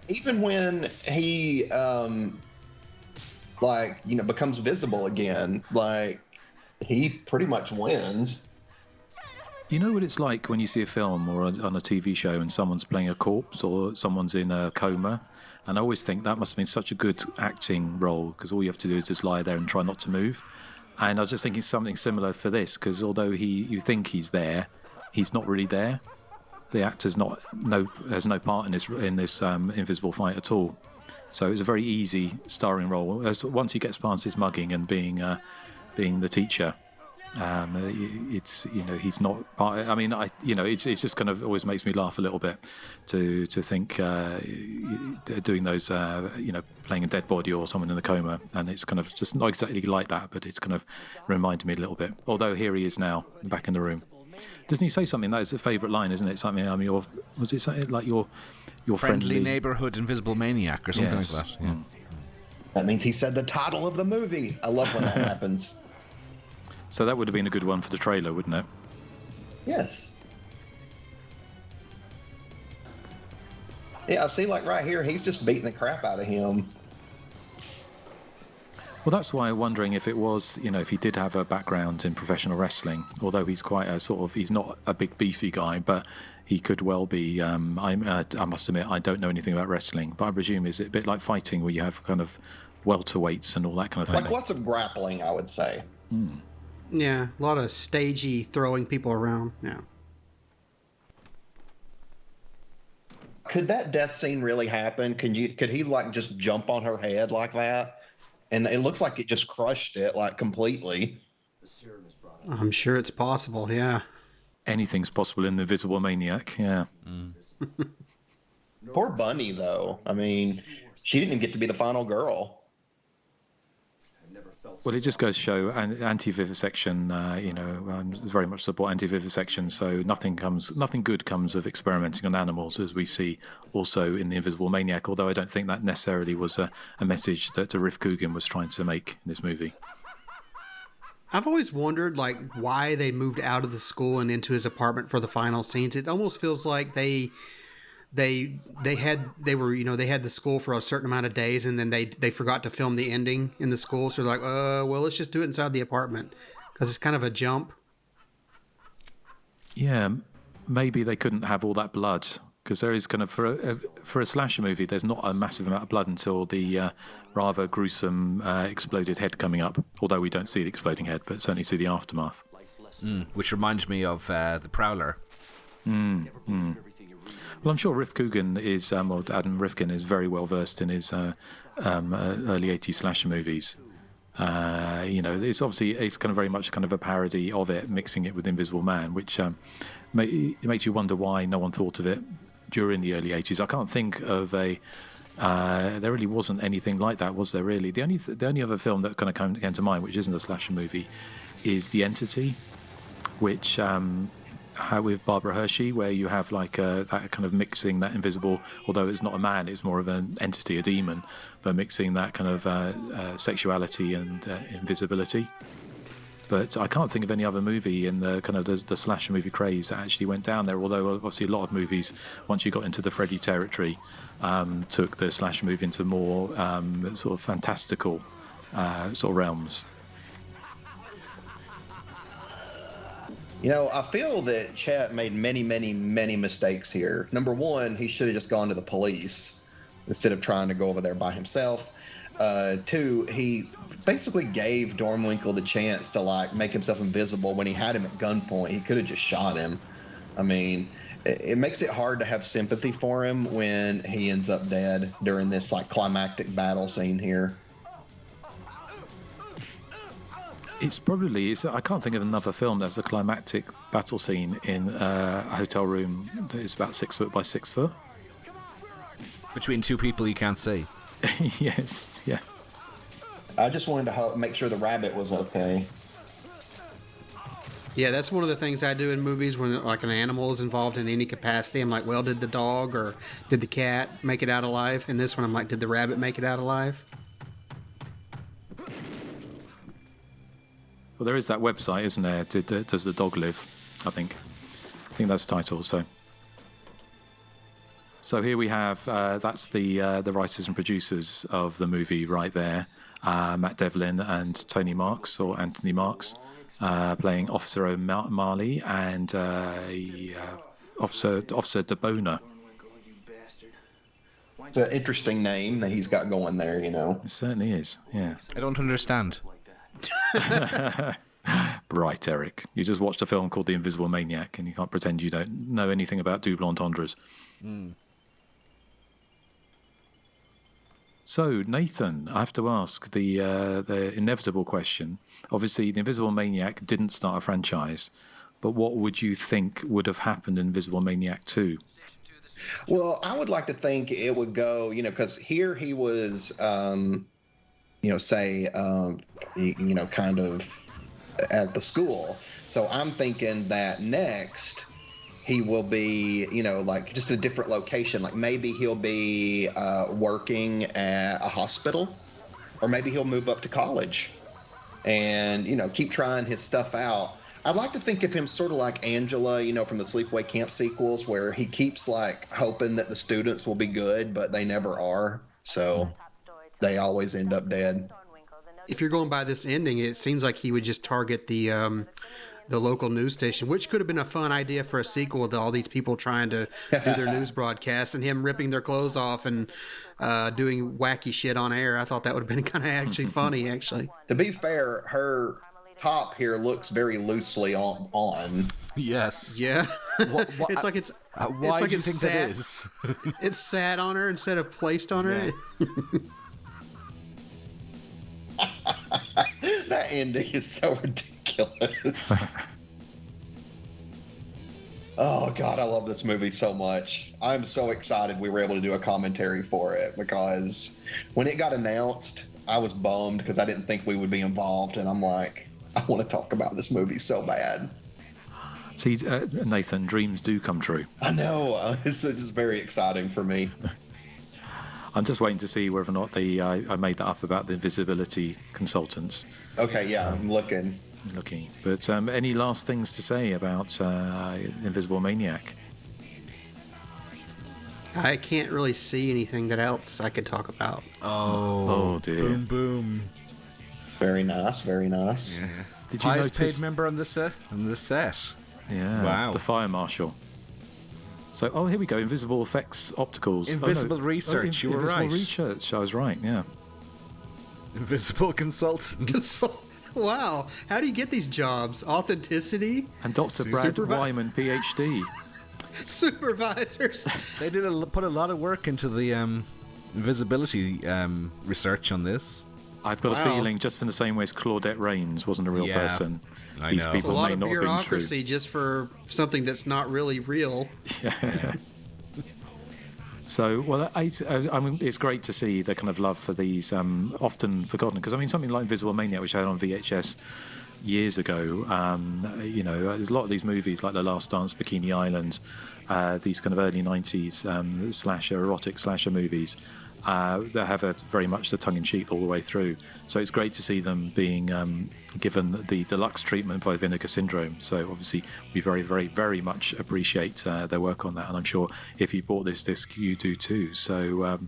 Even when he, becomes visible again, like, he pretty much wins. You know what it's like when you see a film or on a TV show and someone's playing a corpse or someone's in a coma? And I always think that must have been such a good acting role, because all you have to do is just lie there and try not to move. And I was just thinking something similar for this, because although you think he's there, he's not really there. The actor's has no part in this invisible fight at all. So it's a very easy starring role. Once he gets past his mugging and being the teacher, it's he's not part. I mean, it's just kind of always makes me laugh a little bit to think doing those playing a dead body or someone in a coma, and it's kind of just not exactly like that, but it's kind of reminded me a little bit. Although here he is now back in the room. Doesn't he say something? That is a favourite line, isn't it? Something. I mean, was it something like your friendly neighbourhood invisible maniac or something like that? Yeah. That means he said the title of the movie. I love when that happens. So that would have been a good one for the trailer, wouldn't it? Yes. Yeah, I see. Like right here, he's just beating the crap out of him. Well, that's why I'm wondering if it was, if he did have a background in professional wrestling, although he's quite he's not a big beefy guy, but he could well be. I must admit, I don't know anything about wrestling, but I presume is it a bit like fighting where you have kind of welterweights and all that kind of thing? Like lots of grappling, I would say. Mm. Yeah, a lot of stagey throwing people around. Yeah. Could that death scene really happen? Could he like just jump on her head like that? And it looks like it just crushed it, like, completely. I'm sure it's possible, yeah. Anything's possible in the Invisible Maniac, yeah. Mm. Poor Bunny, though. I mean, she didn't even get to be the final girl. Well, it just goes to show anti-vivisection, very much support anti-vivisection, so nothing good comes of experimenting on animals, as we see also in The Invisible Maniac, although I don't think that necessarily was a message that Riff Coogan was trying to make in this movie. I've always wondered, why they moved out of the school and into his apartment for the final scenes. It almost feels like they had the school for a certain amount of days, and then they forgot to film the ending in the school. So they're like, well, let's just do it inside the apartment because it's kind of a jump. Yeah, maybe they couldn't have all that blood Because there is kind of for a slasher movie, there's not a massive amount of blood until the rather gruesome exploded head coming up. Although we don't see the exploding head, but certainly see the aftermath. Which reminds me of the Prowler. Well, I'm sure Riff Coogan is, or Adam Rifkin is very well versed in his early '80s slasher movies. It's obviously it's kind of very much kind of a parody of it, mixing it with Invisible Man, which it makes you wonder why no one thought of it during the early '80s. I can't think of there really wasn't anything like that, was there? Really, the only other film that kind of came to mind, which isn't a slasher movie, is The Entity, which with Barbara Hershey, where you have like that kind of mixing that invisible, although it's not a man, it's more of an entity, a demon, but mixing that kind of sexuality and invisibility. But I can't think of any other movie in the kind of the slasher movie craze that actually went down there, although obviously a lot of movies, once you got into the Freddy territory, took the slasher movie into more sort of fantastical sort of realms. I feel that Chet made many, many, many mistakes here. Number one, he should have just gone to the police instead of trying to go over there by himself. Two, he basically gave Dormwinkle the chance to like make himself invisible when he had him at gunpoint. He could have just shot him. I mean, it makes it hard to have sympathy for him when he ends up dead during this like climactic battle scene here. I can't think of another film that has a climactic battle scene in a hotel room that is about 6 foot by 6 foot. Between two people you can't see. Yes, yeah. I just wanted to make sure the rabbit was okay. Yeah, that's one of the things I do in movies when like an animal is involved in any capacity. I'm like, well, did the dog or did the cat make it out alive? In this one, I'm like, did the rabbit make it out alive? Well, there is that website, isn't there? Does the dog live? I think that's the title. So here we have that's the writers and producers of the movie right there. Matt Devlin and Tony Marks, or Anthony Marks, playing Officer O'Malley and Officer DeBona. It's an interesting name that he's got going there, It certainly is, yeah. I don't understand. Right, Eric. You just watched a film called The Invisible Maniac and you can't pretend you don't know anything about double entendres. So, Nathan, I have to ask the inevitable question. Obviously, The Invisible Maniac didn't start a franchise, but what would you think would have happened in Invisible Maniac 2? Well, I would like to think it would go, because here he was, kind of at the school. So I'm thinking that next he will be, like just a different location. Like maybe he'll be working at a hospital, or maybe he'll move up to college and, keep trying his stuff out. I'd like to think of him sort of like Angela, from the Sleepaway Camp sequels, where he keeps like hoping that the students will be good, but they never are. So they always end up dead. If you're going by this ending, it seems like he would just target the local news station, which could have been a fun idea for a sequel to all these people trying to do their news broadcasts and him ripping their clothes off and doing wacky shit on air. I thought that would have been kind of actually funny, actually. To be fair, her top here looks very loosely on. Yes. Yeah. It's like it's why do you think that is? It's sat on her instead of placed on her. Yeah. That ending is so ridiculous. Oh God, I love this movie so much. I'm so excited we were able to do a commentary for it, because when it got announced, I was bummed because I didn't think we would be involved, and I'm like, I want to talk about this movie so bad. See, Nathan, dreams do come true. I know. It's just very exciting for me. I'm just waiting to see whether or not I made that up about the invisibility consultants. Okay, yeah, I'm looking. But any last things to say about Invisible Maniac? I can't really see anything that else I could talk about. Oh dear. Boom, boom. Very nice, very nice. Yeah. Did you Highest notice? paid member on the set? Yeah. Wow. The fire marshal. So, here we go. Invisible Effects Opticals. Invisible Research, you were right. Invisible Research, I was right, yeah. Invisible Consultant. Wow. How do you get these jobs? Authenticity? And Dr. Brad Wyman, PhD. Supervisors. They put a lot of work into the invisibility research on this. I've got a feeling, just in the same way as Claudette Rains wasn't a real person. I These know. people A lot may of not have been true. bureaucracy just for something that's not really real. Yeah. So, well, I mean, it's great to see the kind of love for these often forgotten. Because I mean, something like Invisible Maniac, which I had on VHS years ago. You know, there's a lot of these movies like The Last Dance, Bikini Island, these kind of early '90s erotic slasher movies. That have very much the tongue-in-cheek all the way through. So it's great to see them being given the deluxe treatment by Vinegar Syndrome. So obviously we very, very, very much appreciate their work on that. And I'm sure if you bought this disc, you do too. So,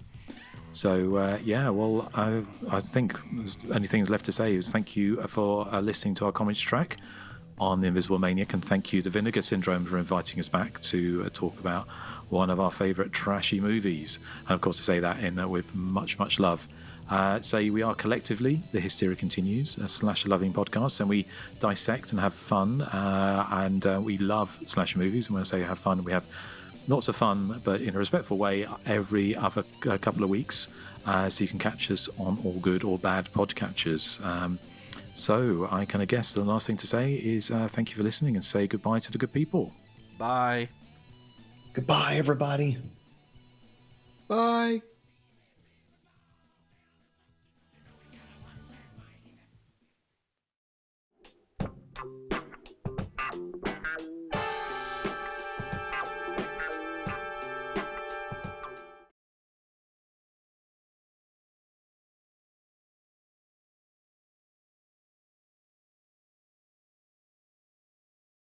yeah, well, I think the only thing left to say is thank you for listening to our commentary track on The Invisible Maniac, and thank you to Vinegar Syndrome for inviting us back to talk about one of our favourite trashy movies. And of course, to say that with much, much love. Say we are collectively The Hysteria Continues, a slasher loving podcast, and we dissect and have fun, and we love slasher movies. And when I say have fun, we have lots of fun, but in a respectful way, every other couple of weeks, so you can catch us on all good or bad podcatchers. So I kind of guess the last thing to say is thank you for listening, and say goodbye to the good people. Bye. Goodbye, everybody. Bye.